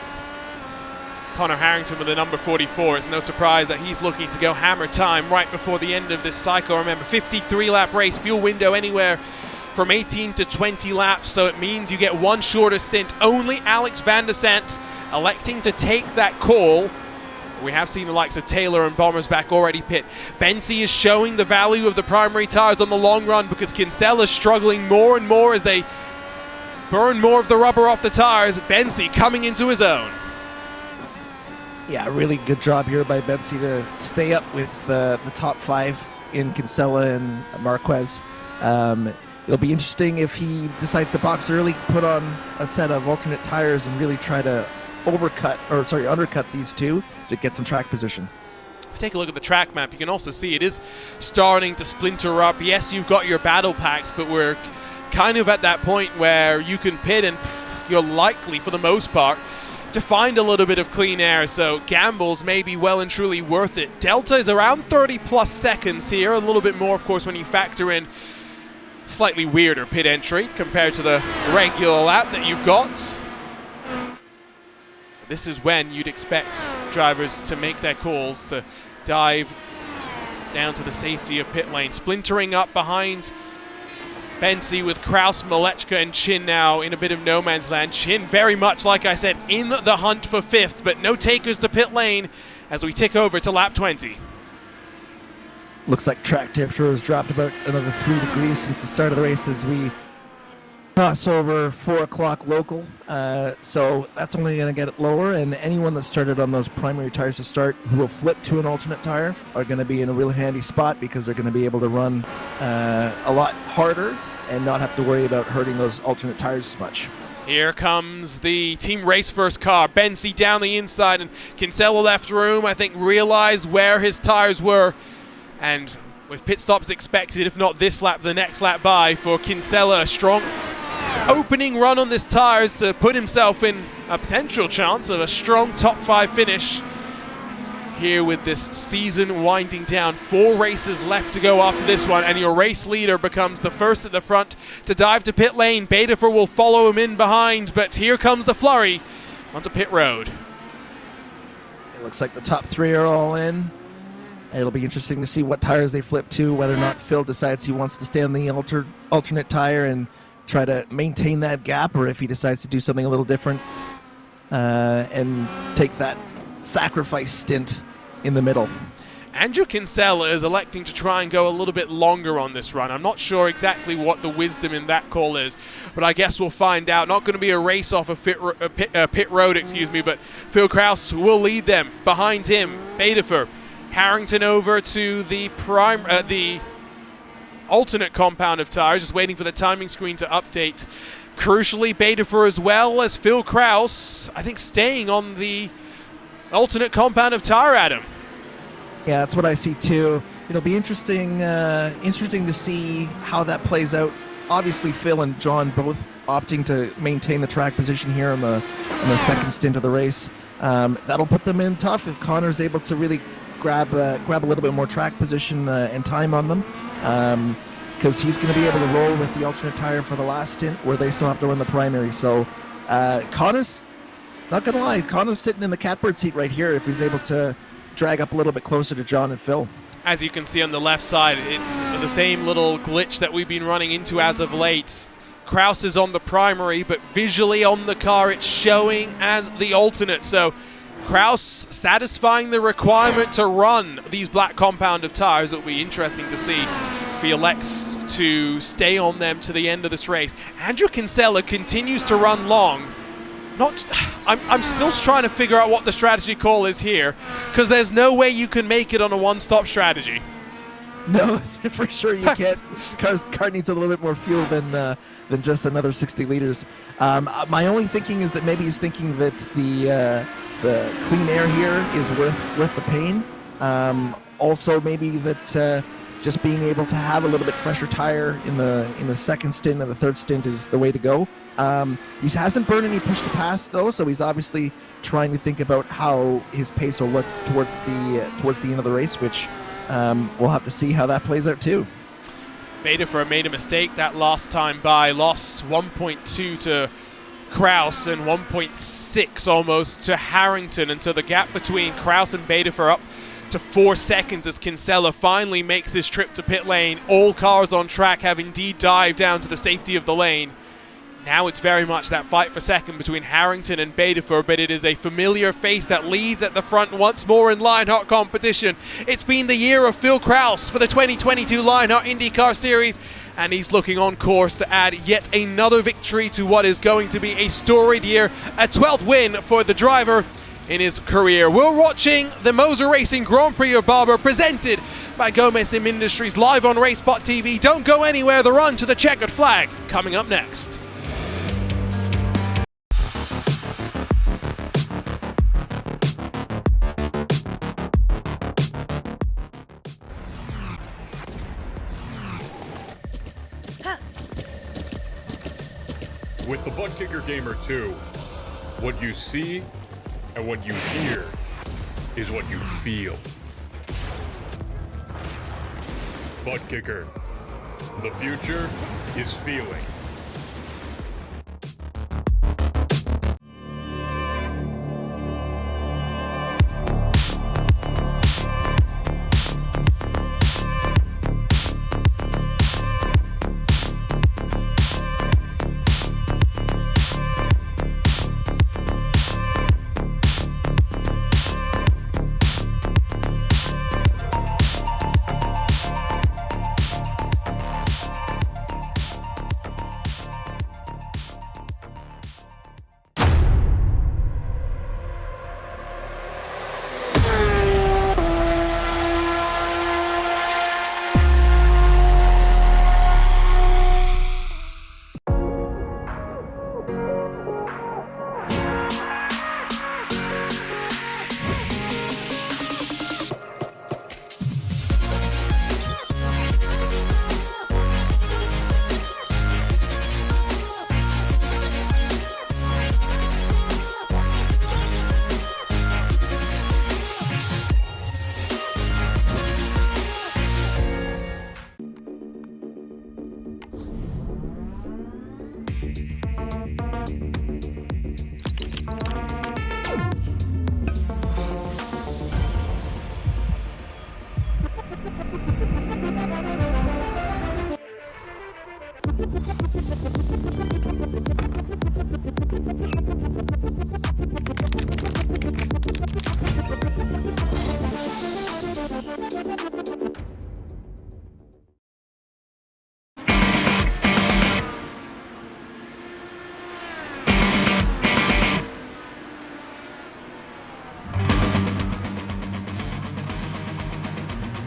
Connor Harrington with the number 44. It's no surprise that he's looking to go hammer time right before the end of this cycle. Remember, 53-lap race, fuel window anywhere from 18 to 20 laps, so it means you get one shorter stint. Only Alex Van der Sant electing to take that call. We have seen the likes of Taylor and Bombers back already pit. Bensi is showing the value of the primary tires on the long run because Kinsella is struggling more and more as they burn more of the rubber off the tires. Bensi coming into his own. Yeah, really good job here by Bensi to stay up with the top 5 in Kinsella and Marquez. It'll be interesting if he decides to box early, put on a set of alternate tires, and really try to undercut these two to get some track position. If you take a look at the track map, you can also see it is starting to splinter up. Yes, you've got your battle packs, but we're kind of at that point where you can pit and you're likely, for the most part, to find a little bit of clean air, so gambles may be well and truly worth it. Delta is around 30 plus seconds here, a little bit more, of course, when you factor in slightly weirder pit entry compared to the regular lap that you've got. This is when you'd expect drivers to make their calls, to dive down to the safety of pit lane. Splintering up behind Bensi with Kraus, Malechka, and Chin now in a bit of no man's land. Chin very much, like I said, in the hunt for 5th, but no takers to pit lane as we tick over to lap 20. Looks like track temperature has dropped about another 3 degrees since the start of the race as we cross over 4 o'clock local. So that's only going to get it lower, and anyone that started on those primary tires to start who will flip to an alternate tire are going to be in a real handy spot because they're going to be able to run a lot harder and not have to worry about hurting those alternate tires as much. Here comes the team race first car. Bensi down the inside, and Kinsella left room, I think realized where his tires were, and with pit stops expected, if not this lap, the next lap by for Kinsella, a strong opening run on this tires to put himself in a potential chance of a strong top 5 finish here with this season winding down. 4 races left to go after this one, and your race leader becomes the first at the front to dive to pit lane. Baderfer will follow him in behind, but here comes the flurry onto pit road. It looks like the top 3 are all in. It'll be interesting to see what tires they flip to, whether or not Phil decides he wants to stay on the alternate tire and try to maintain that gap, or if he decides to do something a little different and take that sacrifice stint in the middle. Andrew Kinsella is electing to try and go a little bit longer on this run. I'm not sure exactly what the wisdom in that call is, but I guess we'll find out. Not going to be a race off of pit road, but Phil Kraus will lead them. Behind him, Baderfer. Harrington over to the alternate compound of tires, just waiting for the timing screen to update. Crucially, Baderfer as well as Phil Kraus, I think, staying on the alternate compound of tire, Adam. Yeah, that's what I see too. It'll be interesting to see how that plays out. Obviously, Phil and John both opting to maintain the track position here on the second stint of the race. That'll put them in tough if Connor's able to really grab a little bit more track position and time on them, because he's going to be able to roll with the alternate tire for the last stint where they still have to run the primary. So Connor's, not going to lie, Connor's sitting in the catbird seat right here if he's able to drag up a little bit closer to John and Phil. As you can see on the left side, it's the same little glitch that we've been running into as of late. Kraus is on the primary, but visually on the car it's showing as the alternate. So Kraus satisfying the requirement to run these black compound of tires. It'll be interesting to see if he elects to stay on them to the end of this race. Andrew Kinsella continues to run long. I'm still trying to figure out what the strategy call is here, because there's no way you can make it on a one-stop strategy. No, for sure you can't, because car needs a little bit more fuel than just another 60 liters. My only thinking is that maybe he's thinking that the clean air here is worth the pain. Also, maybe that just being able to have a little bit fresher tire in the second stint and the third stint is the way to go. He hasn't burned any push to pass though, so he's obviously trying to think about how his pace will look towards the end of the race, which we'll have to see how that plays out too. Baderfer made a mistake that last time by, lost 1.2 to Kraus and 1.6 almost to Harrington, and so the gap between Kraus and Baderfer up to 4 seconds as Kinsella finally makes his trip to pit lane. All cars on track have indeed dived down to the safety of the lane. Now it's very much that fight for second between Harrington and Baderfer, but it is a familiar face that leads at the front once more in Lionheart competition. It's been the year of Phil Kraus for the 2022 Lionheart IndyCar Series, and he's looking on course to add yet another victory to what is going to be a storied year, a 12th win for the driver in his career. We're watching the Moser Racing Grand Prix of Barber, presented by Gomez Sim Industries, live on RaceSpot TV. Don't go anywhere, the run to the checkered flag coming up next. Butt Kicker Gamer 2. What you see and what you hear is what you feel. Butt Kicker. The future is feeling.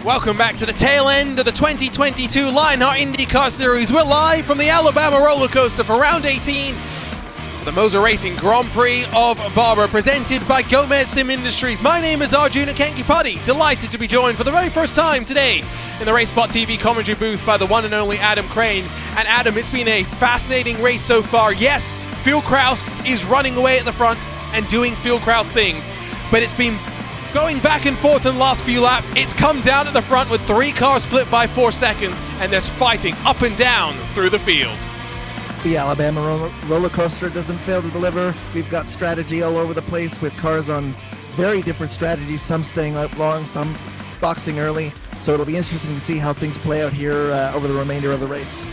Welcome back to the tail end of the 2022 Lionheart IndyCar Series. We're live from the Alabama roller coaster for round 18. The Moser Racing Grand Prix of Barber, presented by Gomez Sim Industries. My name is Arjuna Kankipati. Delighted to be joined for the very first time today in the RaceSpot TV commentary booth by the one and only Adam Crane. And Adam, it's been a fascinating race so far. Yes, Phil Kraus is running away at the front and doing Phil Kraus things, but it's been going back and forth in the last few laps. It's come down at the front with 3 cars split by 4 seconds, and there's fighting up and down through the field. The Alabama roller coaster doesn't fail to deliver. We've got strategy all over the place with cars on very different strategies, some staying out long, some boxing early. So it'll be interesting to see how things play out here over the remainder of the race.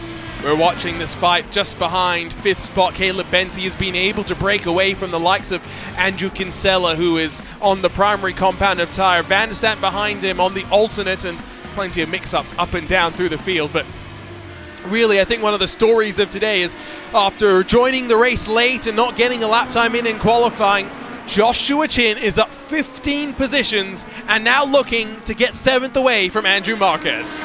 We're watching this fight just behind 5th spot. Caleb Benzie has been able to break away from the likes of Andrew Kinsella, who is on the primary compound of tire. Van der Sant behind him on the alternate, and plenty of mix-ups up and down through the field. But really, I think one of the stories of today is after joining the race late and not getting a lap time in qualifying, Joshua Chin is up 15 positions and now looking to get 7th away from Andrew Marquez.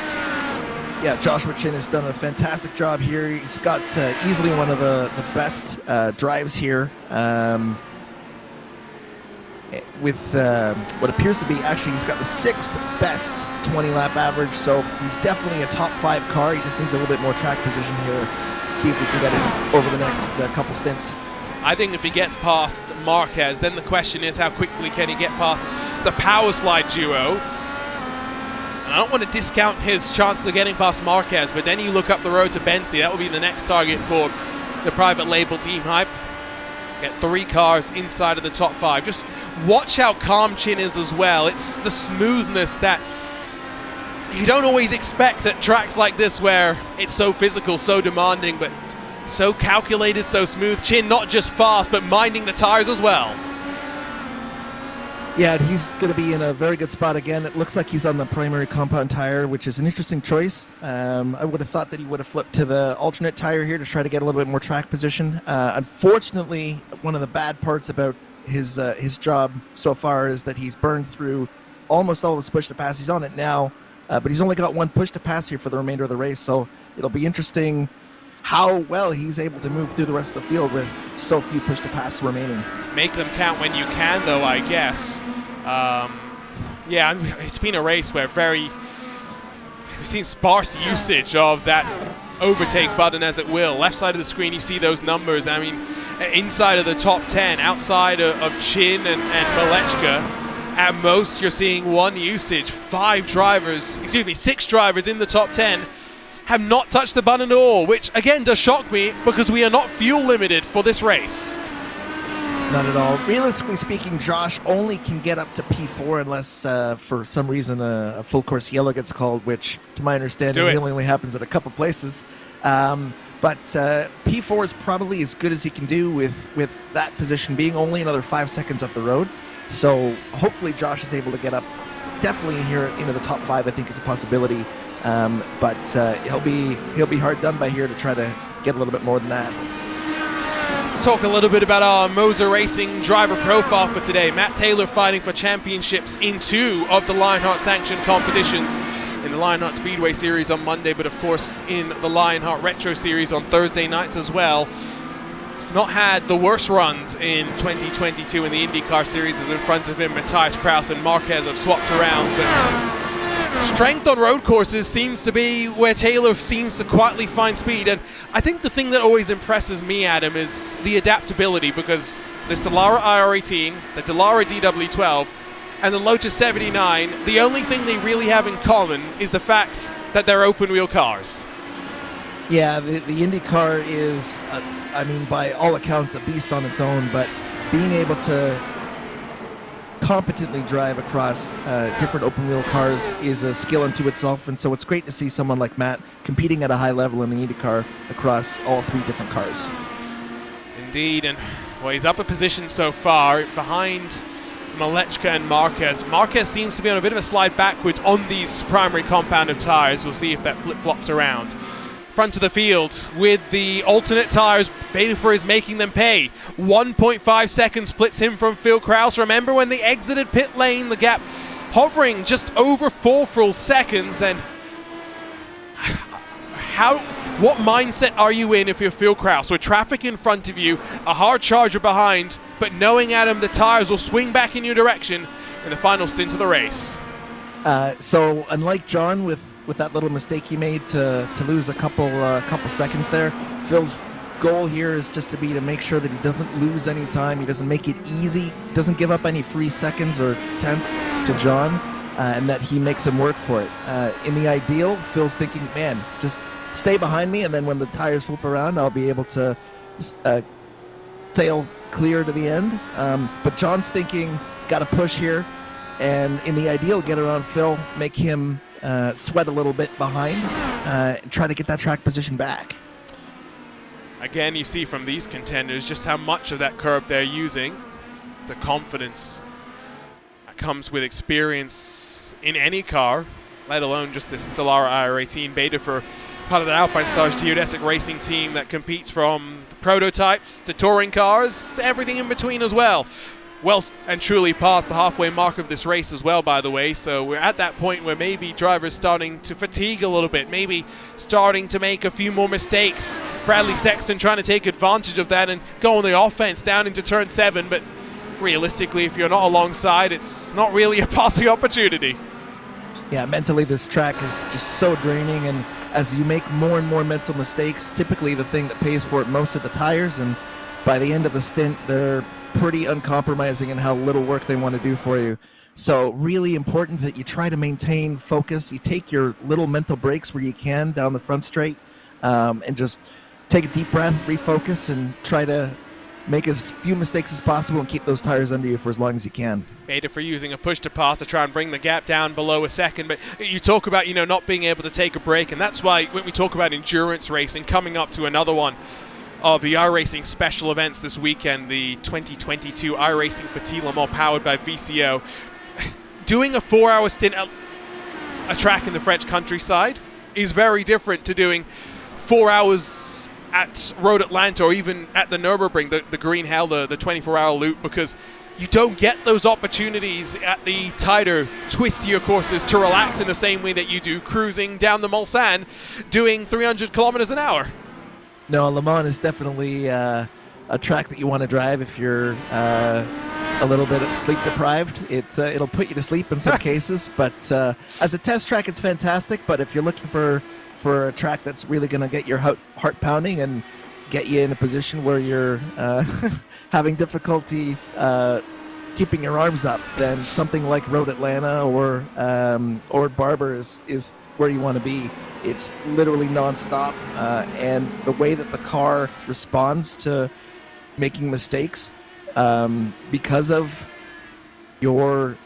Yeah, Joshua Chin has done a fantastic job here. He's got easily one of the best drives here with what appears to be, actually, he's got the 6th best 20-lap average, so he's definitely a top 5 car. He just needs a little bit more track position here. Let's see if we can get it over the next couple stints. I think if he gets past Marquez, then the question is how quickly can he get past the Power Slide duo. And I don't want to discount his chance of getting past Marquez, but then you look up the road to Benzie. That will be the next target for the private label Team Hype. Get 3 cars inside of the top 5. Just watch how calm Chin is as well. It's the smoothness that you don't always expect at tracks like this, where it's so physical, so demanding, but so calculated, so smooth. Chin not just fast, but minding the tires as well. Yeah, he's going to be in a very good spot again. It looks like he's on the primary compound tire, which is an interesting choice. I would have thought that he would have flipped to the alternate tire here to try to get a little bit more track position. Unfortunately, one of the bad parts about his job so far is that he's burned through almost all of his push to pass. He's on it now, but he's only got 1 push to pass here for the remainder of the race. So it'll be interesting how well he's able to move through the rest of the field with so few push to pass remaining. Make them count when you can, though, I guess. Yeah, it's been a race where we've seen sparse usage of that overtake button as it will. Left side of the screen, you see those numbers. I mean, inside of the top 10, outside of Chin and Malechka, at most you're seeing one usage. 6 drivers in the top 10 have not touched the button at all, which again does shock me because we are not fuel limited for this race. Not at all. Realistically speaking, Josh only can get up to P4 unless for some reason a full course yellow gets called, which to my understanding only happens at a couple places. But P4 is probably as good as he can do with that position being only another 5 seconds up the road. So hopefully Josh is able to get up definitely here into the top 5, I think is a possibility. But he'll be hard done by here to try to get a little bit more than that. Let's talk a little bit about our Moser Racing driver profile for today. Matt Taylor fighting for championships in 2 of the Lionheart sanctioned competitions. In the Lionheart Speedway Series on Monday, but of course in the Lionheart Retro Series on Thursday nights as well. He's not had the worst runs in 2022 in the IndyCar Series, as in front of him Matthias Kraus and Marquez have swapped around, but strength on road courses seems to be where Taylor seems to quietly find speed. And I think the thing that always impresses me, Adam, is the adaptability, because the Stellara IR18, the Dallara DW12, and the Lotus 79, the only thing they really have in common is the fact that they're open-wheel cars. Yeah, the IndyCar is, I mean, by all accounts, a beast on its own, but being able to competently drive across different open-wheel cars is a skill unto itself, and so it's great to see someone like Matt competing at a high level in the IndyCar across all 3 different cars. Indeed, and well, he's up a position so far behind Malechka and Marquez. Marquez seems to be on a bit of a slide backwards on these primary compounded tires. We'll see if that flip-flops around. Front of the field with the alternate tires, Bader is making them pay. 1.5 seconds splits him from Phil Kraus. Remember when they exited pit lane, the gap hovering just over 4 full seconds. And what mindset are you in if you're Phil Kraus? With traffic in front of you, a hard charger behind, but knowing, Adam, the tires will swing back in your direction in the final stint of the race. So unlike John with that little mistake he made to lose a couple seconds there, Phil's goal here is just to make sure that he doesn't lose any time. He doesn't make it easy, doesn't give up any free seconds or tenths to John, and that he makes him work for it. In the ideal, Phil's thinking, man, just stay behind me, and then when the tires flip around, I'll be able to sail clear to the end. But John's thinking, got to push here, and in the ideal, get around Phil, make him sweat a little bit behind, try to get that track position back. Again, you see from these contenders just how much of that curb they're using. The confidence that comes with experience in any car, let alone just this Stellara IR18. Beta for part of the Alpine Stars geodesic racing team that competes from prototypes to touring cars, to everything in between as well. Well and truly past the halfway mark of this race as well, by the way, so we're at that point where maybe drivers starting to fatigue a little bit, maybe starting to make a few more mistakes. Bradley Sexton trying to take advantage of that and go on the offense down into turn 7, but realistically, if you're not alongside, it's not really a passing opportunity. Yeah, mentally this track is just so draining, and as you make more and more mental mistakes, typically the thing that pays for it most are the tires, and by the end of the stint, they're pretty uncompromising in how little work they want to do for you. So really important that you try to maintain focus. You take your little mental breaks where you can down the front straight, and just take a deep breath, refocus, and try to make as few mistakes as possible and keep those tires under you for as long as you can. Beta for using a push to pass to try and bring the gap down below a second, but you talk about, not being able to take a break, and that's why when we talk about endurance racing, coming up to another one of the iRacing special events this weekend, the 2022 iRacing Petit Le Mans powered by VCO. Doing a 4-hour stint at a track in the French countryside is very different to doing 4 hours at Road Atlanta or even at the Nürburgring, the Green Hell, the 24-hour loop, because you don't get those opportunities at the tighter, twistier courses to relax in the same way that you do cruising down the Mulsanne doing 300 kilometers an hour. No, Le Mans is definitely a track that you want to drive if you're a little bit sleep deprived. It'll put you to sleep in some cases, but as a test track, it's fantastic. But if you're looking for for a track that's really going to get your heart pounding and get you in a position where you're having difficulty keeping your arms up, then something like Road Atlanta or Barber is where you want to be. It's literally nonstop, and the way that the car responds to making mistakes because of your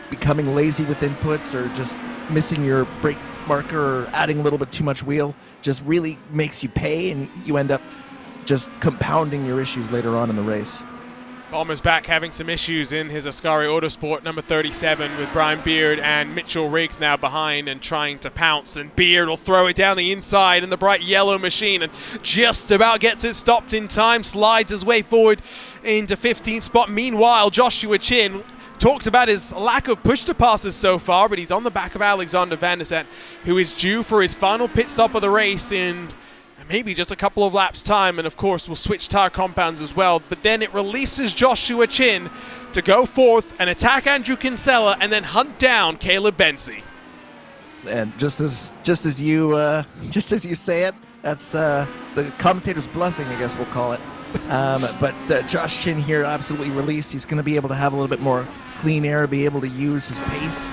becoming lazy with inputs or just missing your brake marker or adding a little bit too much wheel just really makes you pay, and you end up just compounding your issues later on in the race. Palmer's back having some issues in his Ascari Autosport number 37 with Brian Beard and Mitchell Riggs now behind and trying to pounce, and Beard will throw it down the inside in the bright yellow machine and just about gets it stopped in time, slides his way forward into 15th spot. Meanwhile, Joshua Chin talked about his lack of push to passes so far, but he's on the back of Alexander Van der Zandt, who is due for his final pit stop of the race in maybe just a couple of laps time, and of course will switch tire compounds as well. But then it releases Joshua Chin to go forth and attack Andrew Kinsella and then hunt down Caleb Bensi. And just as you say it, that's the commentator's blessing, I guess we'll call it. But Josh Chin here absolutely released. He's going to be able to have a little bit more clean air, be able to use his pace,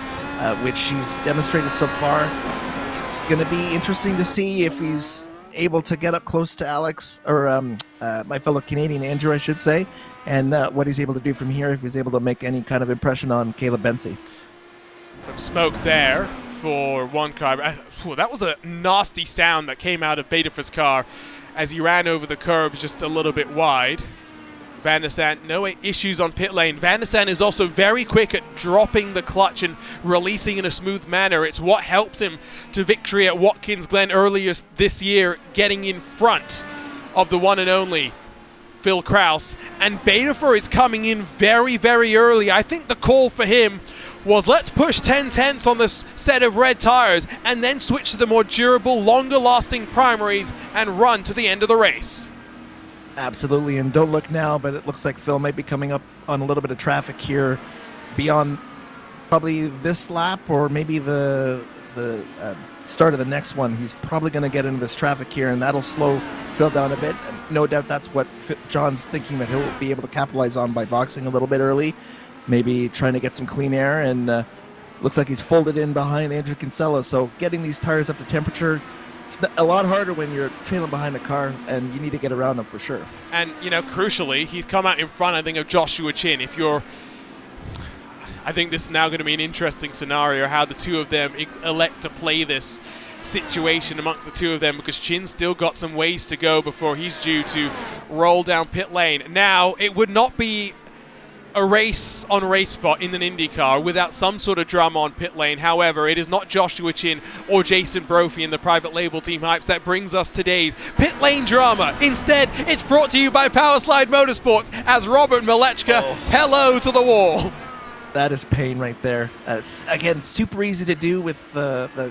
which he's demonstrated so far. It's going to be interesting to see if he's able to get up close to Alex, or my fellow Canadian, Andrew, I should say, and what he's able to do from here, if he's able to make any kind of impression on Caleb Bensi. Some smoke there for one car. That was a nasty sound that came out of Betafer's car as he ran over the curbs just a little bit wide. Van der Zandt, no issues on pit lane. Van der Zandt is also very quick at dropping the clutch and releasing in a smooth manner. It's what helped him to victory at Watkins Glen earlier this year, getting in front of the one and only Phil Kraus. And Betafer is coming in very, very early. I think the call for him was, let's push 10 tenths on this set of red tires and then switch to the more durable, longer lasting primaries and run to the end of the race. Absolutely, and don't look now, but it looks like Phil might be coming up on a little bit of traffic here beyond probably this lap, or maybe the start of the next one. He's probably going to get into this traffic here, and that'll slow Phil down a bit. And no doubt that's what John's thinking that he'll be able to capitalize on by boxing a little bit early, maybe trying to get some clean air, and looks like he's folded in behind Andrew Kinsella, so getting these tires up to temperature, it's a lot harder when you're trailing behind a car, and you need to get around them for sure. And, crucially, he's come out in front, I think, of Joshua Chin. I think this is now going to be an interesting scenario, how the two of them elect to play this situation amongst the two of them, because Chin's still got some ways to go before he's due to roll down pit lane. Now, it would not be a race on race spot in an IndyCar without some sort of drama on pit lane. However, it is not Joshua Chin or Jason Brophy in the private label Team Hypes that brings us today's pit lane drama. Instead, it's brought to you by Powerslide Motorsports as Robert Malechka, hello to the wall. That is pain right there. Again, super easy to do with the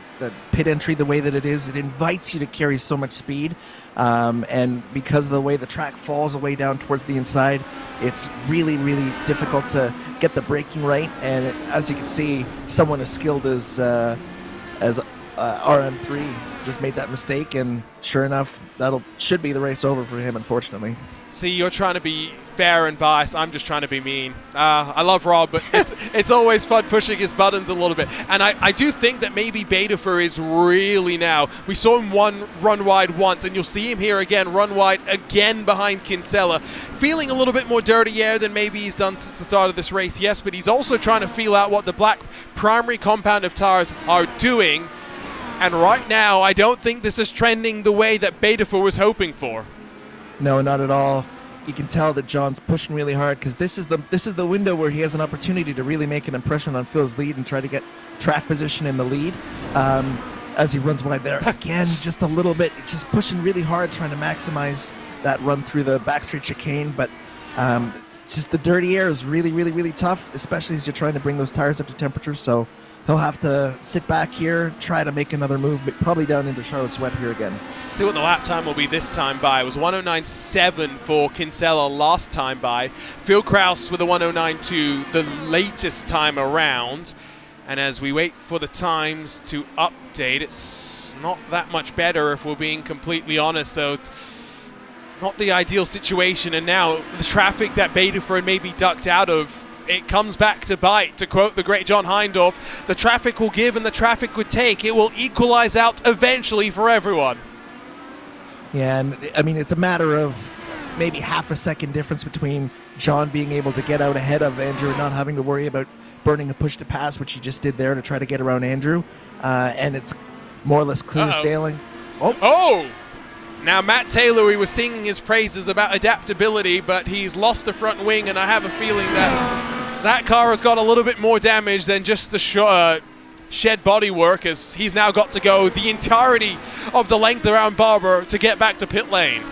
pit entry the way that it is. It invites you to carry so much speed. And because of the way the track falls away down towards the inside, it's really, really difficult to get the braking right. And as you can see, someone as skilled as RM3 just made that mistake. And sure enough, should be the race over for him, unfortunately. See, you're trying to be fair and biased. I'm just trying to be mean. I love Rob, but it's always fun pushing his buttons a little bit. And I do think that maybe Betafer is really now. We saw him run wide once, and you'll see him here again, run wide again behind Kinsella. Feeling a little bit more dirty air than maybe he's done since the start of this race, yes, but he's also trying to feel out what the black primary compound of tires are doing. And right now, I don't think this is trending the way that Betafer was hoping for. No, not at all. You can tell that John's pushing really hard, because this is the window where he has an opportunity to really make an impression on Phil's lead and try to get track position in the lead. As he runs wide there again, just a little bit, just pushing really hard, trying to maximize that run through the backstreet chicane. But it's just the dirty air is really, really, really tough, especially as you're trying to bring those tires up to temperature. So he'll have to sit back here, try to make another move, but probably down into Charlotte's Web here again. See what the lap time will be this time by. It was 109.7 for Kinsella last time by. Phil Kraus with a 109.2 the latest time around. And as we wait for the times to update, it's not that much better if we're being completely honest. So not the ideal situation, and now the traffic that Badeford may be ducked out of, it comes back to bite. To quote the great John Heindorf, the traffic will give and the traffic would take. It will equalize out eventually for everyone. Yeah, and I mean, it's a matter of maybe half a second difference between John being able to get out ahead of Andrew and not having to worry about burning a push to pass, which he just did there to try to get around Andrew. And it's more or less clear sailing. Oh! Now, Matt Taylor, we were singing his praises about adaptability, but he's lost the front wing, and I have a feeling that that car has got a little bit more damage than just the shed bodywork, as he's now got to go the entirety of the length around Barber to get back to pit lane.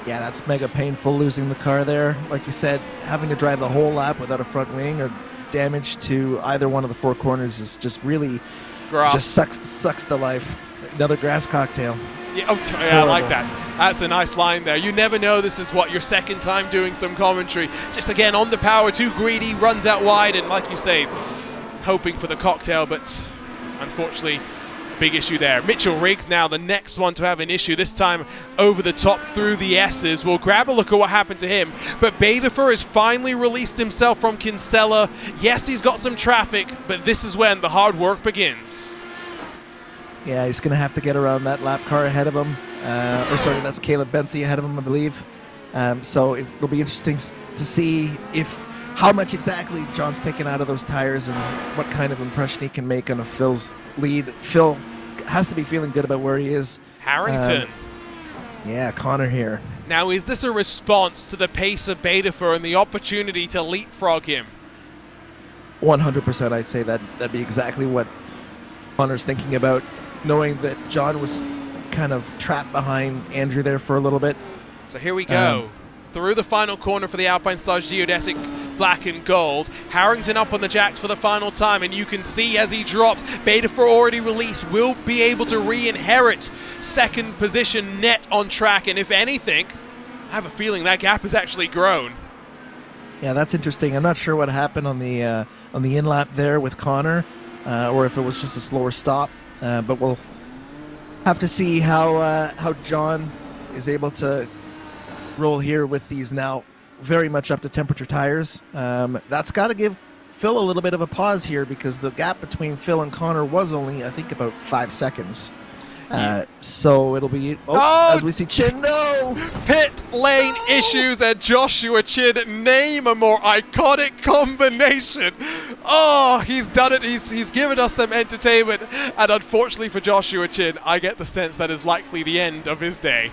Yeah, that's mega painful, losing the car there. Like you said, having to drive the whole lap without a front wing or damage to either one of the four corners is just really just sucks the life. Another grass cocktail. Yeah, I like that. That's a nice line there. You never know, this is what, your second time doing some commentary. Just again, on the power, too greedy, runs out wide, and like you say, hoping for the cocktail, but unfortunately, big issue there. Mitchell Riggs now the next one to have an issue, this time over the top through the S's. We'll grab a look at what happened to him, but Badeford has finally released himself from Kinsella. Yes, he's got some traffic, but this is when the hard work begins. Yeah, he's going to have to get around that lap car ahead of him. That's Caleb Bency ahead of him, I believe. So it'll be interesting to see how much exactly John's taken out of those tires and what kind of impression he can make on a Phil's lead. Phil has to be feeling good about where he is. Harrington. Yeah, Connor here. Now, is this a response to the pace of Badeford and the opportunity to leapfrog him? 100%, I'd say that'd be exactly what Connor's thinking about, knowing that John was kind of trapped behind Andrew there for a little bit. So here we go. Through the final corner for the Alpine Stars geodesic black and gold. Harrington up on the jacks for the final time, and you can see as he drops, Badeford already released, will be able to re-inherit second position net on track, and if anything, I have a feeling that gap has actually grown. Yeah, that's interesting. I'm not sure what happened on the in-lap there with Connor, or if it was just a slower stop, but we'll have to see how John is able to roll here with these now very much up to temperature tires. That's got to give Phil a little bit of a pause here, because the gap between Phil and Connor was only, I think, about 5 seconds. So it'll be, as we see Chin, no! Pit lane issues, and Joshua Chin, name a more iconic combination. Oh, he's done it. He's given us some entertainment, and unfortunately for Joshua Chin, I get the sense that is likely the end of his day.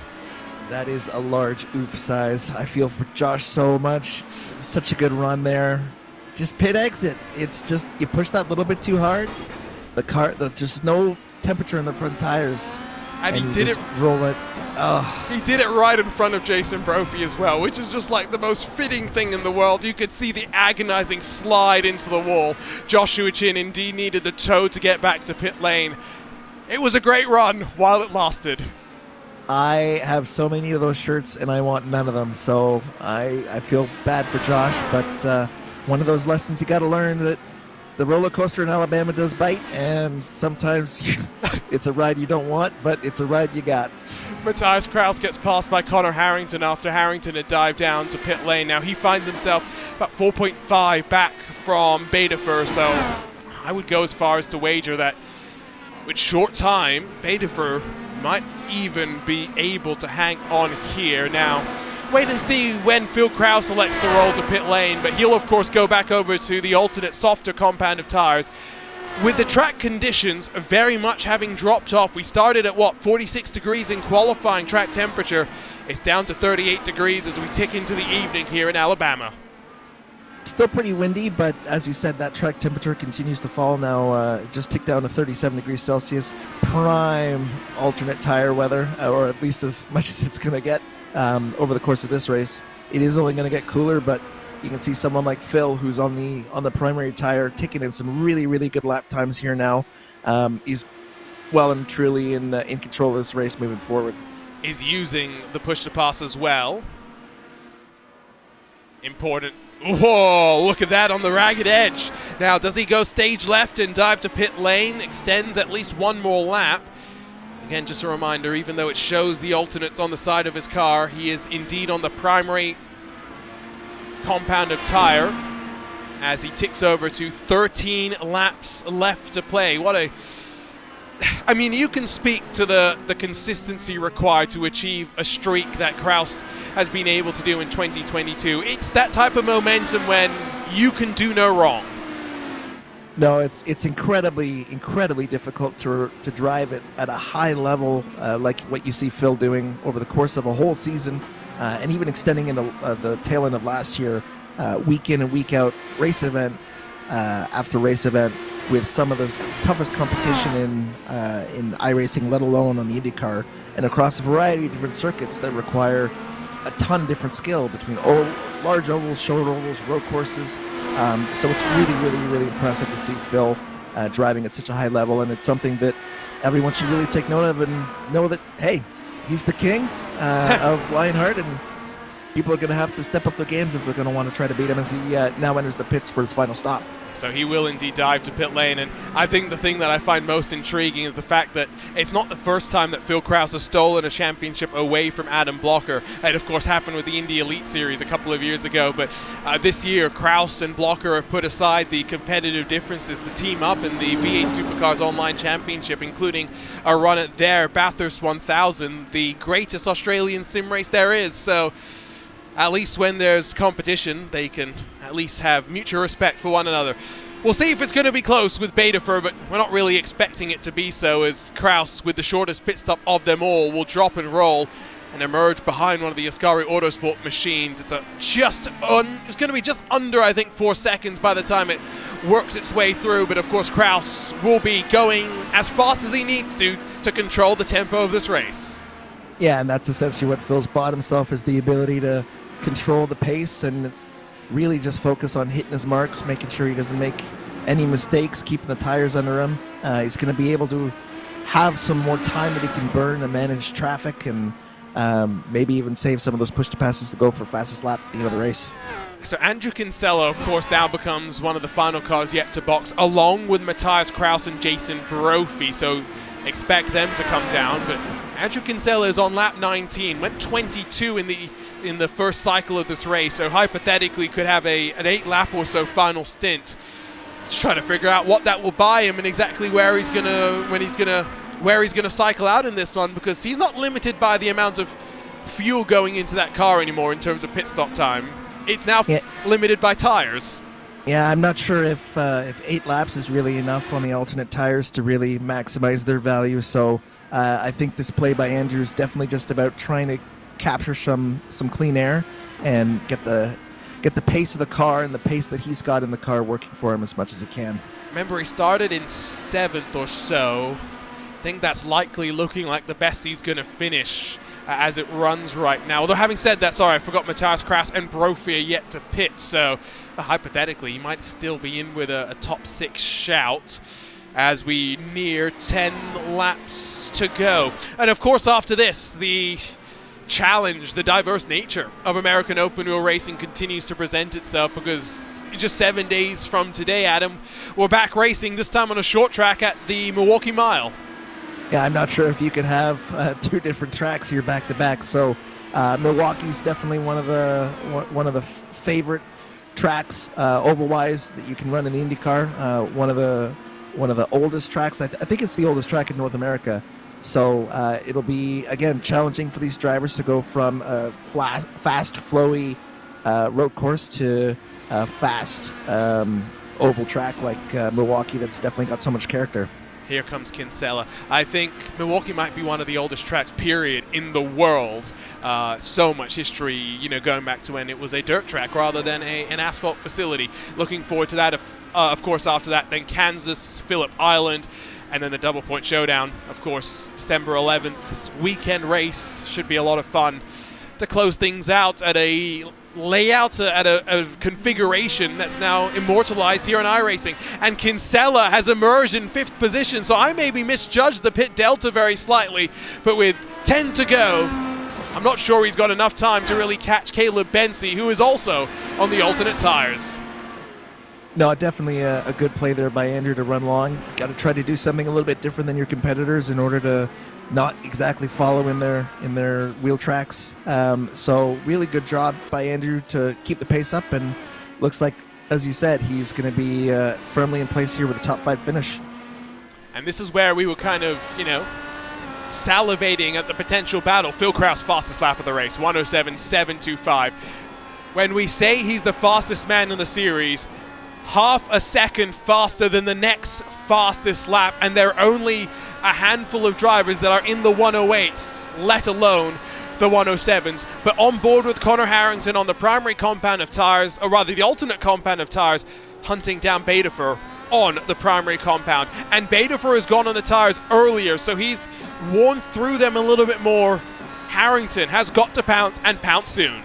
That is a large oof size. I feel for Josh so much. Such a good run there. Just pit exit. It's just, you push that little bit too hard. There's just no temperature in the front tires. And he did it. Roll it. He did it right in front of Jason Brophy as well, which is just like the most fitting thing in the world. You could see the agonizing slide into the wall. Joshua Chin indeed needed the toe to get back to pit lane. It was a great run while it lasted. I have so many of those shirts, and I want none of them, so I feel bad for Josh, but one of those lessons you got to learn, that the roller coaster in Alabama does bite, and sometimes it's a ride you don't want, but it's a ride you got. Matthias Kraus gets passed by Connor Harrington after Harrington had dived down to pit lane. Now he finds himself about 4.5 back from Badeford, so I would go as far as to wager that with short time, Badeford might even be able to hang on here. Now, wait and see when Phil Kraus selects the roll to pit lane, but he'll of course go back over to the alternate softer compound of tires. With the track conditions very much having dropped off, we started at 46 degrees in qualifying track temperature. It's down to 38 degrees as we tick into the evening here in Alabama. Still pretty windy, but as you said, that track temperature continues to fall now. It just ticked down to 37 degrees Celsius. Prime alternate tire weather, or at least as much as it's going to get over the course of this race. It is only going to get cooler, but you can see someone like Phil, who's on the primary tire, ticking in some really, really good lap times here now. He's well and truly in control of this race moving forward. Is using the push to pass as well. Important. Whoa, look at that on the ragged edge. Now, does he go stage left and dive to pit lane? Extends at least one more lap. Again, just a reminder, even though it shows the alternates on the side of his car, he is indeed on the primary compound of tire as he ticks over to 13 laps left to play. I mean, you can speak to the consistency required to achieve a streak that Kraus has been able to do in 2022. It's that type of momentum when you can do no wrong. No, it's incredibly difficult to drive it at a high level, like what you see Phil doing over the course of a whole season, and even extending into the tail end of last year, week in and week out, race event after race event, with some of the toughest competition in iRacing, let alone on the IndyCar, and across a variety of different circuits that require a ton of different skill between large ovals, short ovals, road courses. So it's really impressive to see Phil driving at such a high level, and it's something that everyone should really take note of and know that, hey, he's the king of Lionheart, and people are going to have to step up their games if they're going to want to try to beat him as he now enters the pits for his final stop. So he will indeed dive to pit lane, and I think the thing that I find most intriguing is the fact that it's not the first time that Phil Kraus has stolen a championship away from Adam Blocker. It of course happened with the Indy Elite Series a couple of years ago, but this year Kraus and Blocker have put aside the competitive differences to team up in the V8 Supercars Online Championship, including a run at their Bathurst 1000, the greatest Australian sim race there is. So at least when there's competition, they can at least have mutual respect for one another. We'll see if it's going to be close with Betafer, but we're not really expecting it to be so, as Kraus, with the shortest pit stop of them all, will drop and roll and emerge behind one of the Ascari Autosport machines. It's going to be just under, I think, 4 seconds by the time it works its way through, but of course Kraus will be going as fast as he needs to control the tempo of this race. Yeah, and that's essentially what Phil's bought himself, is the ability to control the pace and really just focus on hitting his marks, making sure he doesn't make any mistakes, keeping the tires under him. He's going to be able to have some more time that he can burn and manage traffic, and maybe even save some of those push to passes to go for fastest lap at the end of the race. So Andrew Kinsella, of course, now becomes one of the final cars yet to box, along with Matthias Kraus and Jason Brophy, so expect them to come down. But Andrew Kinsella is on lap 19, went 22 in the first cycle of this race, so hypothetically could have an 8-lap or so final stint. Just trying to figure out what that will buy him and exactly where he's gonna cycle out in this one, because he's not limited by the amount of fuel going into that car anymore in terms of pit stop time. It's now limited by tires. Yeah, I'm not sure if 8 laps is really enough on the alternate tires to really maximize their value. So I think this play by Andrew is definitely just about trying to capture some clean air and get the pace of the car and the pace that he's got in the car working for him as much as he can. Remember, he started in 7th or so. I think that's likely looking like the best he's going to finish as it runs right now. Although having said that, sorry, I forgot Matthias Kraus and Brophy are yet to pit, so hypothetically he might still be in with a top 6 shout as we near 10 laps to go. And of course after this, the challenge, the diverse nature of American open wheel racing continues to present itself, because just 7 days from today, Adam, we're back racing, this time on a short track at the Milwaukee Mile. Yeah, I'm not sure if you could have 2 different tracks here back to back. So Milwaukee's definitely one of the favorite tracks oval-wise that you can run in the IndyCar. One of the oldest tracks. I think it's the oldest track in North America. So it'll be, again, challenging for these drivers to go from a fast, flowy road course to a fast oval track like Milwaukee that's definitely got so much character. Here comes Kinsella. I think Milwaukee might be one of the oldest tracks, period, in the world. So much history, going back to when it was a dirt track rather than an asphalt facility. Looking forward to that. Of course, after that, then Kansas, Phillip Island, and then the double point showdown. Of course, December 11th, this weekend race should be a lot of fun to close things out at a layout, at a configuration that's now immortalized here in iRacing. And Kinsella has emerged in 5th position, so I maybe misjudged the pit delta very slightly, but with 10 to go, I'm not sure he's got enough time to really catch Caleb Bensey, who is also on the alternate tires. No, definitely a good play there by Andrew to run long. Got to try to do something a little bit different than your competitors in order to not exactly follow in their wheel tracks. So really good job by Andrew to keep the pace up, and looks like, as you said, he's going to be firmly in place here with a top 5 finish. And this is where we were kind of, salivating at the potential battle. Phil Kraus, fastest lap of the race, 107.725. When we say he's the fastest man in the series, half a second faster than the next fastest lap, and there are only a handful of drivers that are in the 108s, let alone the 107s. But on board with Connor Harrington on the primary compound of tires, or rather the alternate compound of tires, hunting down Betafer on the primary compound. And Betafer has gone on the tires earlier, so he's worn through them a little bit more. Harrington has got to pounce, and pounce soon.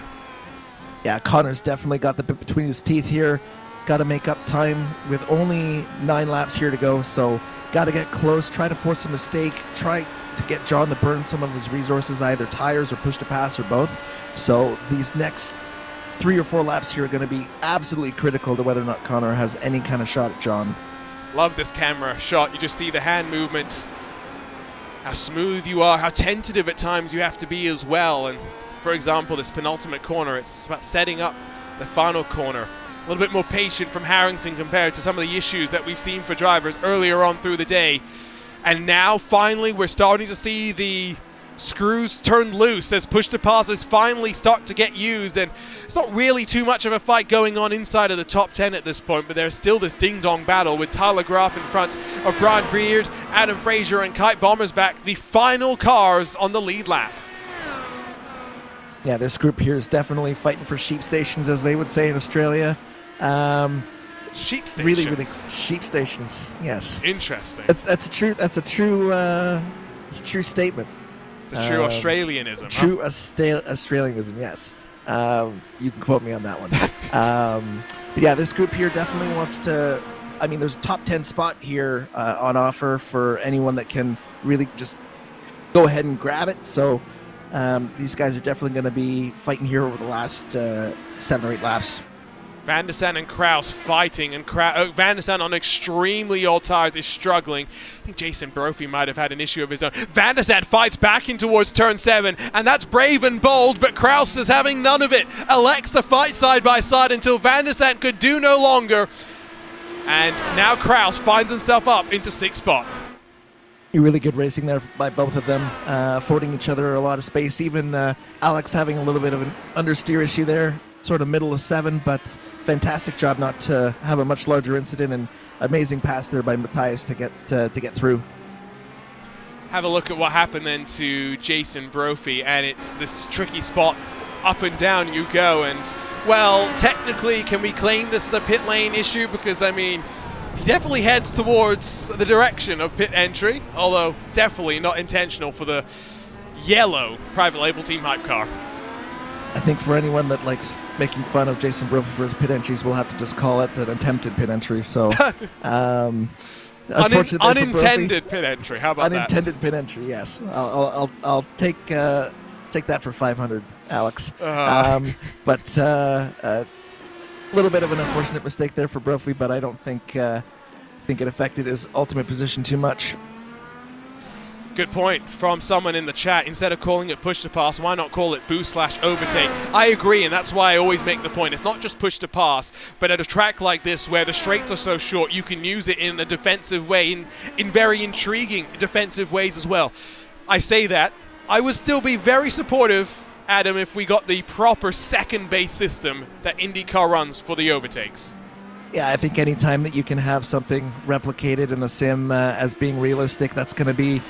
Yeah, Connor's definitely got the bit between his teeth here. Got to make up time with only 9 laps here to go, so got to get close, try to force a mistake, try to get John to burn some of his resources, either tires or push to pass or both. So these next 3 or 4 laps here are going to be absolutely critical to whether or not Connor has any kind of shot at John. Love this camera shot. You just see the hand movement, how smooth you are, how tentative at times you have to be as well. And for example, this penultimate corner, it's about setting up the final corner. A little bit more patient from Harrington compared to some of the issues that we've seen for drivers earlier on through the day. And now finally we're starting to see the screws turn loose as push to passes finally start to get used, and it's not really too much of a fight going on inside of the top 10 at this point, but there's still this ding-dong battle with Tyler Graf in front of Brian Beard, Adam Fraser and Kite Bombers back, the final cars on the lead lap. Yeah, this group here is definitely fighting for sheep stations, as they would say in Australia. Sheep stations. Really, sheep stations. Yes. Interesting. That's a true statement. It's a true Australianism. True Australianism. Yes. You can quote me on that one. But yeah, this group here definitely wants to. I mean, there's a top 10 spot here on offer for anyone that can really just go ahead and grab it. So these guys are definitely going to be fighting here over the last 7 or 8 laps. Van der Sande and Kraus fighting, and Van der Sande on extremely old tires is struggling. I think Jason Brophy might have had an issue of his own. Van der Sande fights back in towards turn 7, and that's brave and bold, but Kraus is having none of it. Elects to fight side by side until Van der Sande could do no longer. And now Kraus finds himself up into 6th spot. Really good racing there by both of them, affording each other a lot of space. Even Alex having a little bit of an understeer issue there, sort of middle of 7, but fantastic job not to have a much larger incident, and amazing pass there by Matthias to get through. Have a look at what happened then to Jason Brophy, and it's this tricky spot. Up and down you go, and well, technically, can we claim this is a pit lane issue? Because I mean, he definitely heads towards the direction of pit entry, although definitely not intentional for the yellow private label team hype car. I think for anyone that likes making fun of Jason Brophy for his pit entries, we'll have to just call it an attempted pit entry. So, unintended pit entry. How about unintended pit entry? Yes, I'll take that for 500, Alex. But a little bit of an unfortunate mistake there for Brophy, but I don't think it affected his ultimate position too much. Good point from someone in the chat. Instead of calling it push to pass, why not call it boost/overtake? I agree, and that's why I always make the point. It's not just push to pass, but at a track like this where the straights are so short, you can use it in a defensive way, in very intriguing defensive ways as well. I say that. I would still be very supportive, Adam, if we got the proper second base system that IndyCar runs for the overtakes. Yeah, I think any time that you can have something replicated in the sim as being realistic, that's going to be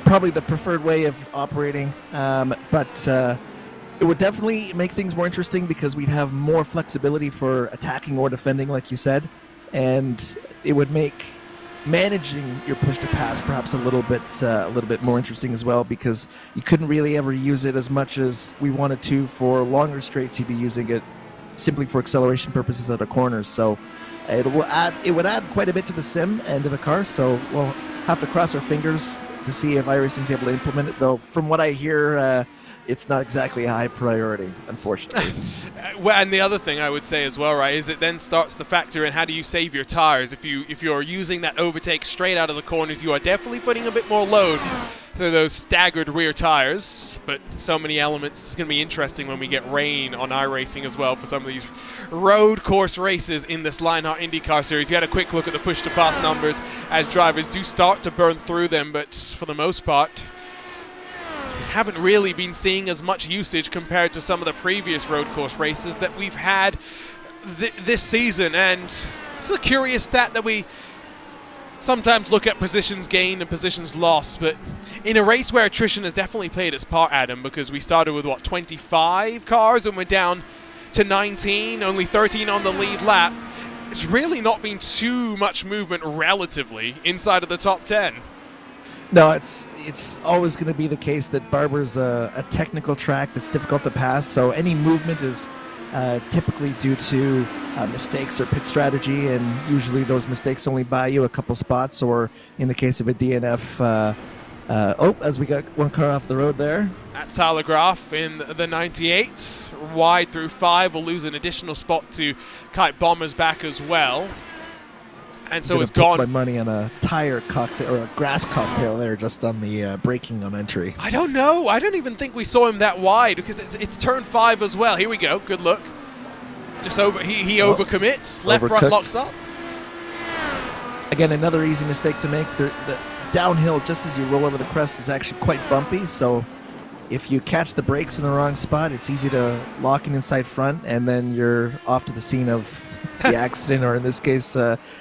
probably the preferred way of operating. But it would definitely make things more interesting because we'd have more flexibility for attacking or defending, like you said, and it would make managing your push to pass perhaps a little bit more interesting as well, because you couldn't really ever use it as much as we wanted to for longer straights. You'd be using it simply for acceleration purposes at the corners. So it would add quite a bit to the sim and to the car. So we'll have to cross our fingers to see if iRacing's able to implement it, though from what I hear, it's not exactly a high priority, unfortunately. Well, and the other thing I would say as well, right, is it then starts to factor in how do you save your tires. If you're using that overtake straight out of the corners, you are definitely putting a bit more load those staggered rear tires, but so many elements. It's going to be interesting when we get rain on iRacing as well for some of these road course races in this Lionheart IndyCar Series. You had a quick look at the push-to-pass numbers as drivers do start to burn through them, but for the most part, haven't really been seeing as much usage compared to some of the previous road course races that we've had this season. And it's a curious stat that we sometimes look at positions gained and positions lost, but in a race where attrition has definitely played its part, Adam, because we started with, 25 cars and we're down to 19, only 13 on the lead lap, it's really not been too much movement relatively inside of the top 10. No, it's always going to be the case that Barber's a technical track that's difficult to pass, so any movement is typically due to mistakes or pit strategy, and usually those mistakes only buy you a couple spots, or in the case of a DNF, as we got one car off the road there. That's Tyler Graf in the 98, wide through 5, will lose an additional spot to Kite Bomber's back as well. And so it's gone. My money on a tire cocktail or a grass cocktail there, just on the braking on entry. I don't know. I don't even think we saw him that wide, because it's turn 5 as well. Here we go. Good look. Just over. He overcommits. Left front locks up. Again, another easy mistake to make. The downhill, just as you roll over the crest, is actually quite bumpy. So if you catch the brakes in the wrong spot, it's easy to lock in inside front, and then you're off to the scene of the accident, or in this case,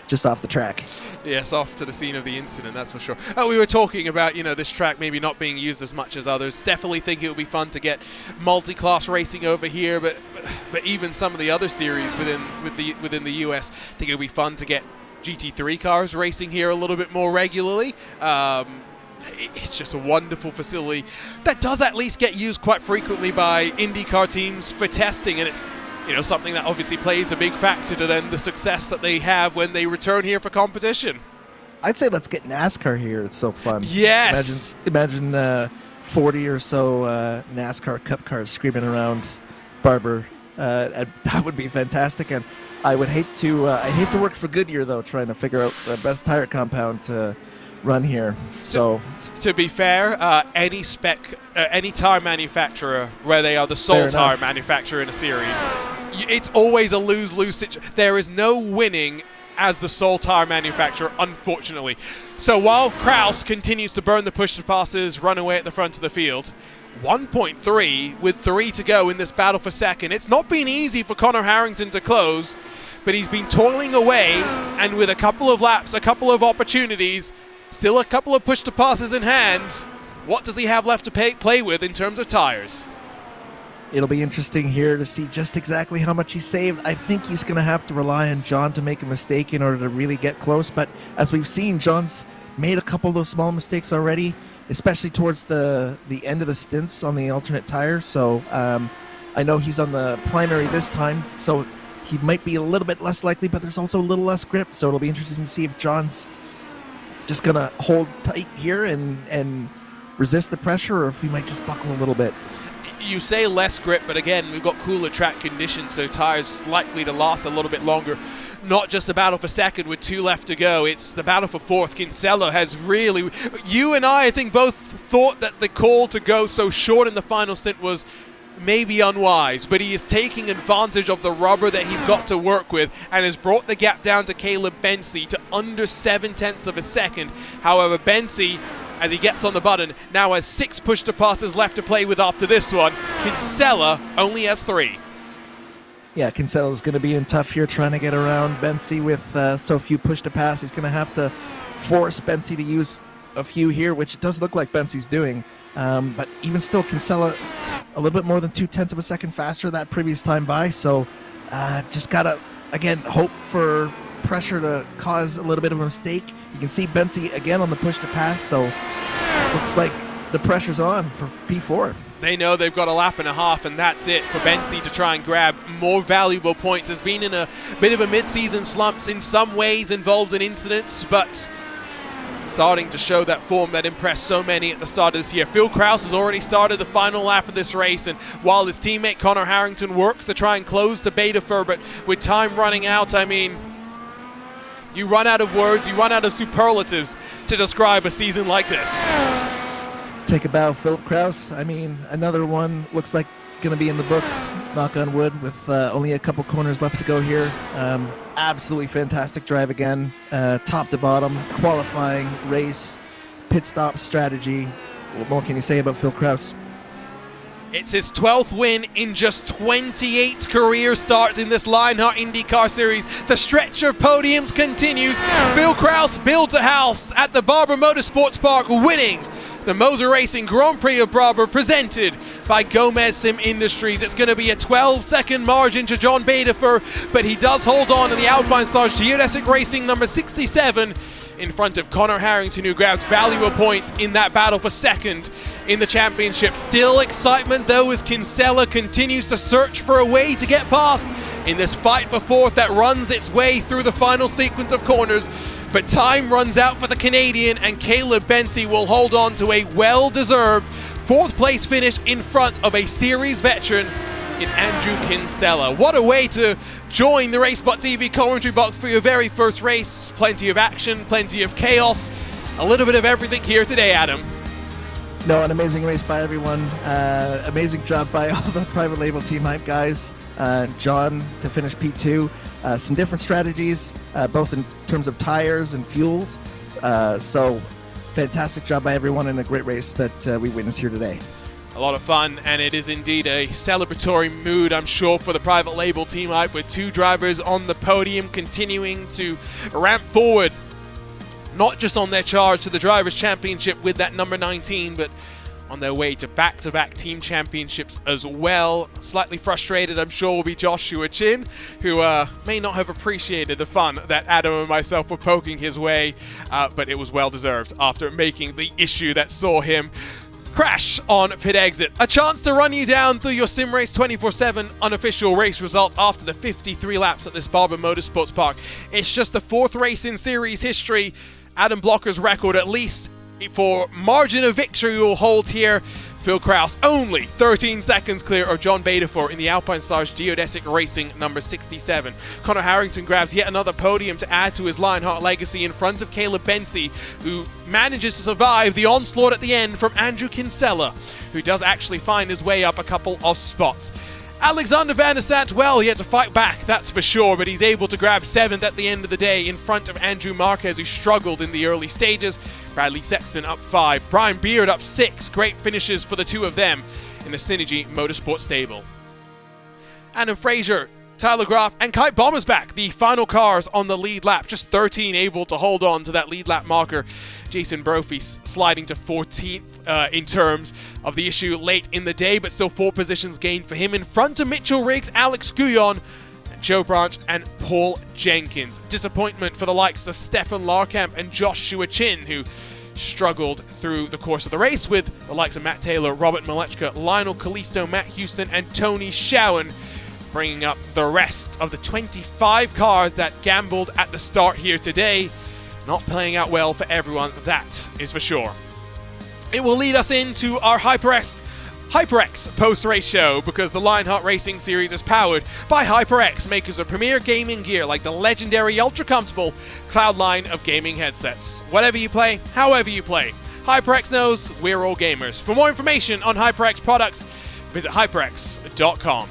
just off the track. Yes, off to the scene of the incident, that's for sure. We were talking about, this track maybe not being used as much as others. Definitely think it would be fun to get multi-class racing over here, but even some of the other series within the US, I think it would be fun to get GT3 cars racing here a little bit more regularly. It's just a wonderful facility that does at least get used quite frequently by IndyCar teams for testing, and it's something that obviously plays a big factor to then the success that they have when they return here for competition. I'd say let's get NASCAR here. It's so fun. Yes. Imagine 40 or so NASCAR Cup cars screaming around Barber. That would be fantastic. And I would hate to work for Goodyear, though, trying to figure out the best tire compound to run here. So to be fair, any tire manufacturer where they are the sole tire manufacturer in a series, it's always a lose-lose situation. There is no winning as the sole tire manufacturer, unfortunately. So while Kraus continues to burn the push-to-passes, run away at the front of the field, 1.3 with 3 to go in this battle for second. It's not been easy for Connor Harrington to close, but he's been toiling away, and with a couple of laps, a couple of opportunities, still a couple of push-to-passes in hand, what does he have left to play with in terms of tires? It'll be interesting here to see just exactly how much he saved. I think he's going to have to rely on John to make a mistake in order to really get close. But as we've seen, John's made a couple of those small mistakes already, especially towards the end of the stints on the alternate tire. So I know he's on the primary this time, so he might be a little bit less likely, but there's also a little less grip. So it'll be interesting to see if John's just going to hold tight here and resist the pressure, or if he might just buckle a little bit. You say less grip, but again, we've got cooler track conditions, so tires likely to last a little bit longer. Not just a battle for second with 2 left to go, it's the battle for fourth. Kinsella has really... You and I think, both thought that the call to go so short in the final stint was maybe unwise, but he is taking advantage of the rubber that he's got to work with and has brought the gap down to Caleb Bensi to under 0.7 of a second. However, Bensi, as he gets on the button, now has 6 push-to-passes left to play with after this one. Kinsella only has 3. Yeah, Kinsella's going to be in tough here trying to get around Bensi with so few push-to-pass. He's going to have to force Bensi to use a few here, which it does look like Bensi's doing. But even still, Kinsella a little bit more than 0.2 of a second faster that previous time by. So just got to, again, hope for pressure to cause a little bit of a mistake. You can see Bensi again on the push to pass, so looks like the pressure's on for P4. They know they've got a lap and a half, and that's it for Bensi to try and grab more valuable points. Has been in a bit of a mid-season slumps, in some ways involved in incidents, but starting to show that form that impressed so many at the start of this year. Phil Krause has already started the final lap of this race, and while his teammate Connor Harrington works to try and close the Beta Fur, but with time running out, I mean, you run out of words, you run out of superlatives to describe a season like this. take a bow, Philip Kraus. I mean, another one looks like going to be in the books, knock on wood, with only a couple corners left to go here. Absolutely fantastic drive again, top to bottom, qualifying, race, pit stop strategy. What more can you say about Phil Kraus? It's his 12th win in just 28 career starts in this Lionheart IndyCar Series. The stretch of podiums continues. Phil Kraus builds a house at the Barber Motorsports Park, winning the Motor Racing Grand Prix of Barber, presented by Gomez Sim Industries. It's going to be a 12-second margin to John Badefer, but he does hold on in the Alpine Stars Geodesic Racing number 67 in front of Connor Harrington, who grabs valuable points in that battle for second in the championship. Still excitement though as Kinsella continues to search for a way to get past in this fight for fourth that runs its way through the final sequence of corners. But time runs out for the Canadian, and Caleb Bensi will hold on to a well-deserved fourth place finish in front of a series veteran in Andrew Kinsella. What a way to join the RaceBot TV commentary box for your very first race. Plenty of action, plenty of chaos, a little bit of everything here today, Adam. No, an amazing race by everyone. Amazing job by all the private label Team Hype guys. John to finish P2. Some different strategies, both in terms of tires and fuels. So fantastic job by everyone, and a great race that we witnessed here today. A lot of fun, and it is indeed a celebratory mood, I'm sure, for the private label Team Hype, with two drivers on the podium continuing to ramp forward, not just on their charge to the Drivers' Championship with that number 19, but on their way to back-to-back team championships as well. Slightly frustrated, I'm sure, will be Joshua Chin, who may not have appreciated the fun that Adam and myself were poking his way, but it was well-deserved after making the issue that saw him crash on pit exit. A chance to run you down through your SimRace 24/7 unofficial race results after the 53 laps at this Barber Motorsports Park. It's just the fourth race in series history. Adam Blocker's record, at least for margin of victory, will hold here. Phil Kraus only 13 seconds clear of John Badefor in the Alpine Stars Geodesic Racing number 67. Connor Harrington grabs yet another podium to add to his Lionheart legacy in front of Caleb Bensi, who manages to survive the onslaught at the end from Andrew Kinsella, who does actually find his way up a couple of spots. Alexander Van der Sant, well, he had to fight back, that's for sure, but he's able to grab 7th at the end of the day in front of Andrew Marquez, who struggled in the early stages. Bradley Sexton up 5, Brian Beard up 6. Great finishes for the two of them in the Synergy Motorsport stable. Adam Fraser, Tyler Graff, and Kite Bommersbach, the final cars on the lead lap. Just 13 able to hold on to that lead lap marker. Jason Brophy sliding to 14th in terms of the issue late in the day, but still 4 positions gained for him in front of Mitchell Riggs, Alex Guyon, Joe Branch, and Paul Jenkins. Disappointment for the likes of Stefan Larkamp and Joshua Chin, who struggled through the course of the race, with the likes of Matt Taylor, Robert Malechka, Lionel Kalisto, Matt Houston, and Tony Schowen bringing up the rest of the 25 cars that gambled at the start here today. Not playing out well for everyone, that is for sure. It will lead us into our HyperX post-race show, because the Lionheart Racing Series is powered by HyperX, makers of premier gaming gear like the legendary ultra-comfortable Cloud line of gaming headsets. Whatever you play, however you play, HyperX knows we're all gamers. For more information on HyperX products, visit hyperx.com.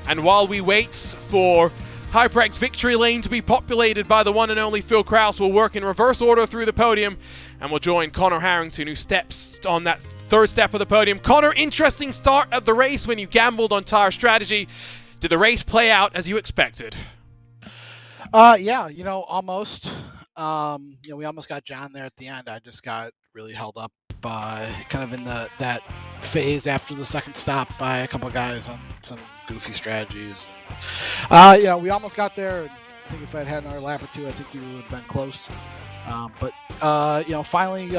And while we wait for HyperX victory lane to be populated by the one and only Phil Kraus, we'll work in reverse order through the podium, and we'll join Connor Harrington, who steps on that third step of the podium. Connor, interesting start at the race when you gambled on tire strategy. Did the race play out as you expected? Yeah, almost. We almost got John there at the end. I just got really held up kind of in that phase after the second stop by a couple of guys on some goofy strategies. We almost got there. I think if I'd had another lap or two, I think we would have been close. But finally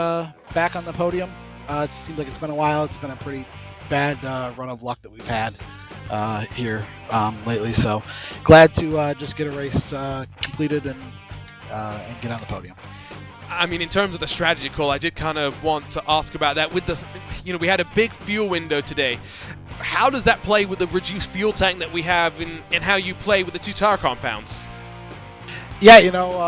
back on the podium. It seems like it's been a while. It's been a pretty bad run of luck that we've had here lately. So glad to just get a race completed and get on the podium. I mean, in terms of the strategy call, I did kind of want to ask about that. With the, we had a big fuel window today. How does that play with the reduced fuel tank that we have, and how you play with the two tire compounds? Yeah,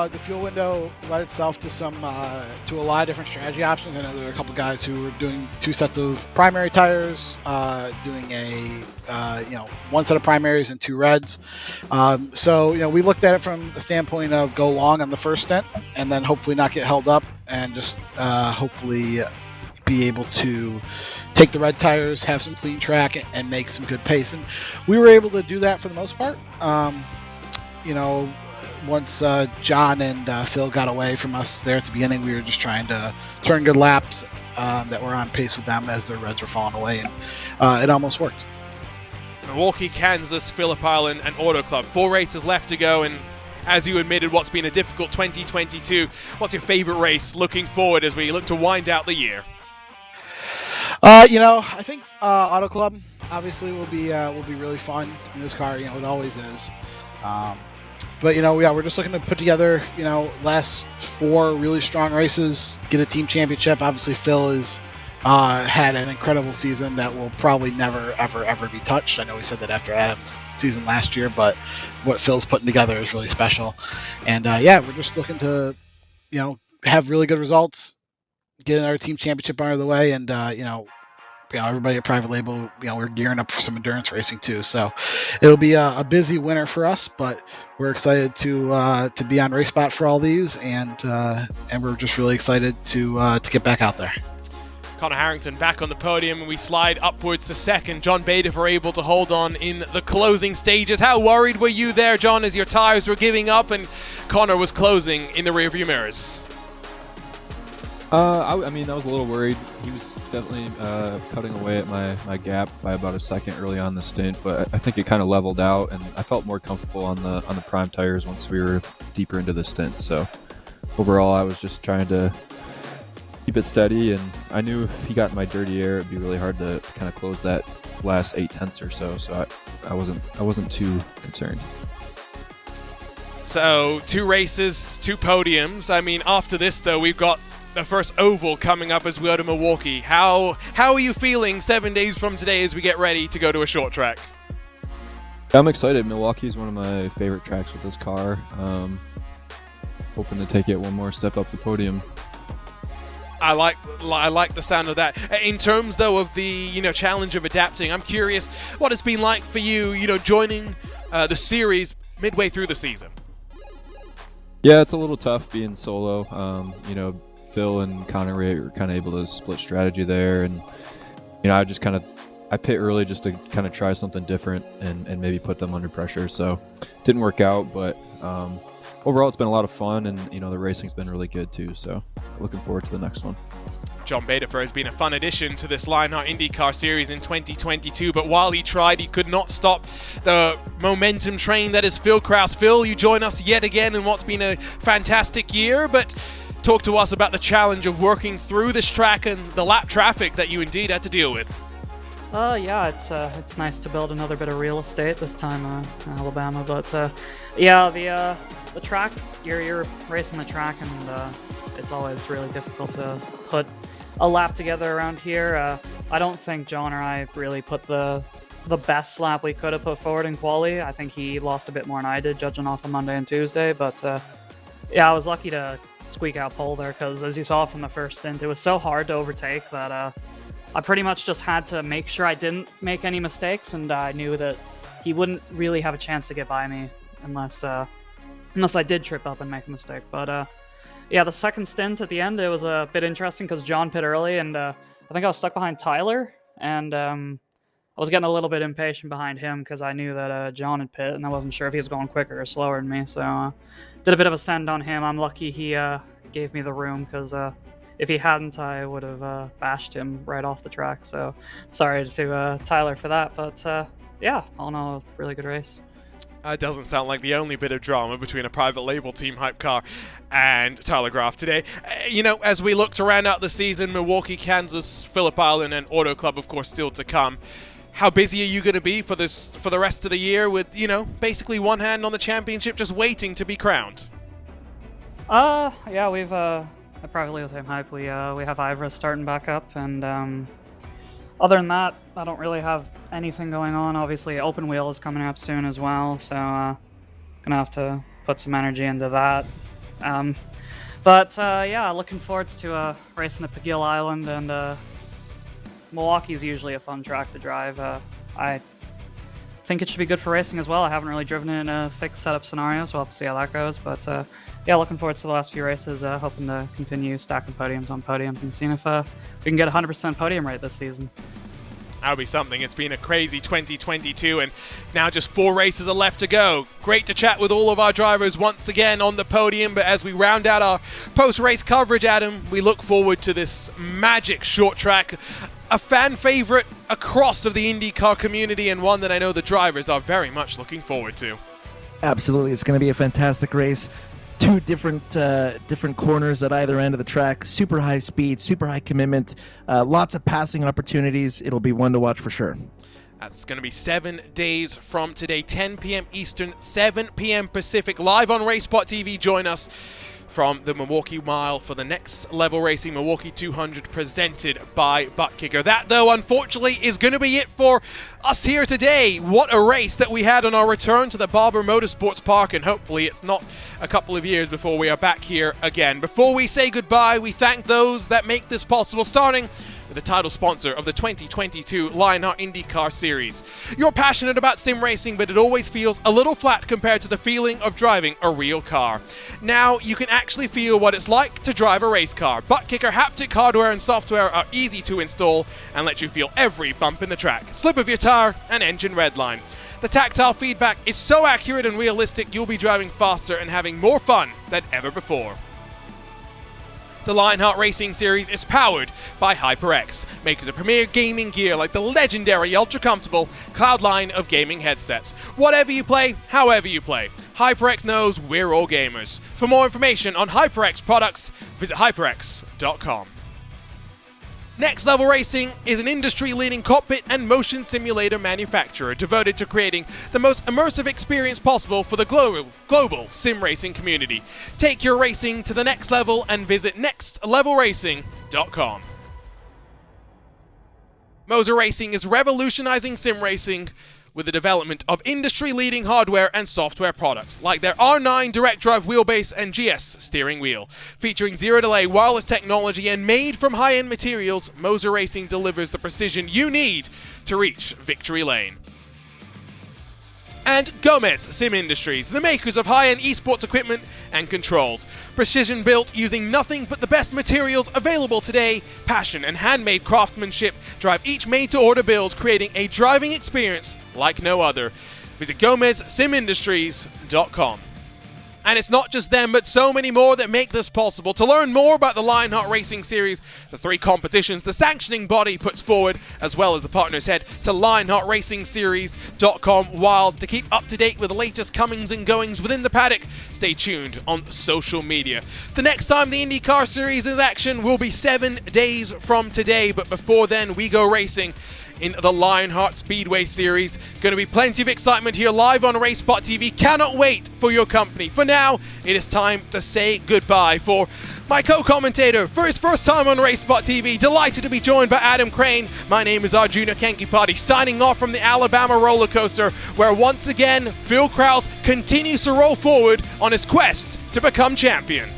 the fuel window led itself to to a lot of different strategy options. I know there were a couple guys who were doing 2 sets of primary tires, doing one set of primaries and 2 reds. So we looked at it from the standpoint of go long on the first stint, and then hopefully not get held up, and just hopefully be able to take the red tires, have some clean track, and make some good pace. And we were able to do that for the most part. Once John and Phil got away from us there at the beginning, we were just trying to turn good laps that were on pace with them as their reds were falling away, and it almost worked. Milwaukee, Kansas, Phillip Island, and Auto Club. 4 races left to go, and as you admitted, what's been a difficult 2022. What's your favorite race looking forward as we look to wind out the year? I think Auto Club obviously will be really fun in this car. It always is. But we're just looking to put together last 4 really strong races, get a team championship. Obviously, Phil has had an incredible season that will probably never ever be touched. I know we said that after Adam's season last year, but what Phil's putting together is really special. And we're just looking to have really good results, get our team championship out of the way, and everybody at Private Label, we're gearing up for some endurance racing too. So it'll be a busy winter for us, but we're excited to be on race spot for all these, and we're just really excited to get back out there. Connor Harrington back on the podium, and we slide upwards to second. John Bader were able to hold on in the closing stages. How worried were you there, John, as your tires were giving up and Connor was closing in the rearview mirrors? I was a little worried. He was definitely cutting away at my gap by about a second early on the stint, but I think it kind of leveled out, and I felt more comfortable on the prime tires once we were deeper into the stint. So overall, I was just trying to keep it steady, and I knew if he got in my dirty air, it'd be really hard to kind of close that last 8 tenths or so. So I wasn't too concerned. So 2 races, 2 podiums. After this though, we've got the first oval coming up as we go to Milwaukee. How are you feeling 7 days from today as we get ready to go to a short track? I'm excited. Milwaukee is one of my favorite tracks with this car. Hoping to take it one more step up the podium. I like the sound of that. In terms though of the challenge of adapting, I'm curious what it's been like for you, joining the series midway through the season. Yeah, it's a little tough being solo. Phil and Connor were kind of able to split strategy there, and I pit early just to kind of try something different and maybe put them under pressure. So didn't work out, but overall it's been a lot of fun, and the racing's been really good too. So looking forward to the next one. John Bader has been a fun addition to this Lionheart IndyCar series in 2022, but while he tried, he could not stop the momentum train that is Phil Kraus. Phil, you join us yet again in what's been a fantastic year, but talk to us about the challenge of working through this track and the lap traffic that you indeed had to deal with. Yeah, it's nice to build another bit of real estate this time in Alabama, but yeah, the track, you're racing the track, and it's always really difficult to put a lap together around here. I don't think John or I really put the best lap we could have put forward in quali. I think he lost a bit more than I did, judging off of Monday and Tuesday, but yeah, I was lucky to squeak out pole there, because as you saw from the first stint, it was so hard to overtake that I pretty much just had to make sure I didn't make any mistakes, and I knew that he wouldn't really have a chance to get by me unless I did trip up and make a mistake. But yeah, the second stint at the end, it was a bit interesting because John pit early, and I think I was stuck behind Tyler, and I was getting a little bit impatient behind him because I knew that John had pit, and I wasn't sure if he was going quicker or slower than me, so did a bit of a send on him. I'm lucky he gave me the room, because if he hadn't, I would have bashed him right off the track. So sorry to Tyler for that, but yeah, all in all, really good race. It doesn't sound like the only bit of drama between a private label Team Hype car and Tyler Graf today. As we look to round out the season, Milwaukee, Kansas, Phillip Island, and Auto Club, of course, still to come. How busy are you going to be for the rest of the year with, basically one hand on the championship, just waiting to be crowned? Yeah, we've at Private Label Team Hype, we have Ivra starting back up, and other than that, I don't really have anything going on. Obviously, Open Wheel is coming up soon as well, so gonna have to put some energy into that. But yeah, looking forward to racing at Pagil Island, and Milwaukee's usually a fun track to drive. I think it should be good for racing as well. I haven't really driven it in a fixed setup scenario, so we'll have to see how that goes. But yeah, looking forward to the last few races, hoping to continue stacking podiums on podiums and seeing if we can get 100% podium rate this season. That would be something. It's been a crazy 2022, and now just 4 races are left to go. Great to chat with all of our drivers once again on the podium, but as we round out our post-race coverage, Adam, we look forward to this magic short track, a fan favorite across of the IndyCar community, and one that I know the drivers are very much looking forward to. Absolutely, it's going to be a fantastic race. 2 different corners at either end of the track, super high speed, super high commitment, lots of passing opportunities. It'll be one to watch for sure. That's going to be 7 days from today, 10 p.m. Eastern, 7 p.m. Pacific, live on RaceSpot TV. Join us from the Milwaukee Mile for the Next Level Racing Milwaukee 200 presented by Butt Kicker. That, though, unfortunately, is going to be it for us here today. What a race that we had on our return to the Barber Motorsports Park, and hopefully it's not a couple of years before we are back here again. Before we say goodbye, we thank those that make this possible, starting the title sponsor of the 2022 Lionheart IndyCar Series. You're passionate about sim racing, but it always feels a little flat compared to the feeling of driving a real car. Now you can actually feel what it's like to drive a race car. Butt Kicker haptic hardware and software are easy to install and let you feel every bump in the track, slip of your tire, and engine redline. The tactile feedback is so accurate and realistic, you'll be driving faster and having more fun than ever before. The Lionheart Racing Series is powered by HyperX, makers of premier gaming gear like the legendary ultra-comfortable Cloud line of gaming headsets. Whatever you play, however you play, HyperX knows we're all gamers. For more information on HyperX products, visit hyperx.com. Next Level Racing is an industry-leading cockpit and motion simulator manufacturer devoted to creating the most immersive experience possible for the global sim racing community. Take your racing to the next level and visit nextlevelracing.com. Moser Racing is revolutionizing sim racing with the development of industry-leading hardware and software products, like their R9 direct drive wheelbase and GS steering wheel. Featuring zero-delay wireless technology and made from high-end materials, Moser Racing delivers the precision you need to reach victory lane. And Gomez Sim Industries, the makers of high-end esports equipment and controls. Precision built using nothing but the best materials available today. Passion and handmade craftsmanship drive each made-to-order build, creating a driving experience like no other. Visit GomezSimIndustries.com. And it's not just them, but so many more that make this possible. To learn more about the Lionheart Racing Series, the 3 competitions the sanctioning body puts forward, as well as the partners, head to LionheartRacingSeries.com. While to keep up to date with the latest comings and goings within the paddock, stay tuned on social media. The next time the IndyCar Series is in action will be 7 days from today, but before then we go racing in the Lionheart Speedway Series. Going to be plenty of excitement here live on RaceSpot TV. Cannot wait for your company. For now, it is time to say goodbye. For my co-commentator, for his first time on RaceSpot TV, delighted to be joined by Adam Crane. My name is Arjuna Kankipati, signing off from the Alabama roller coaster, where once again, Phil Krause continues to roll forward on his quest to become champion.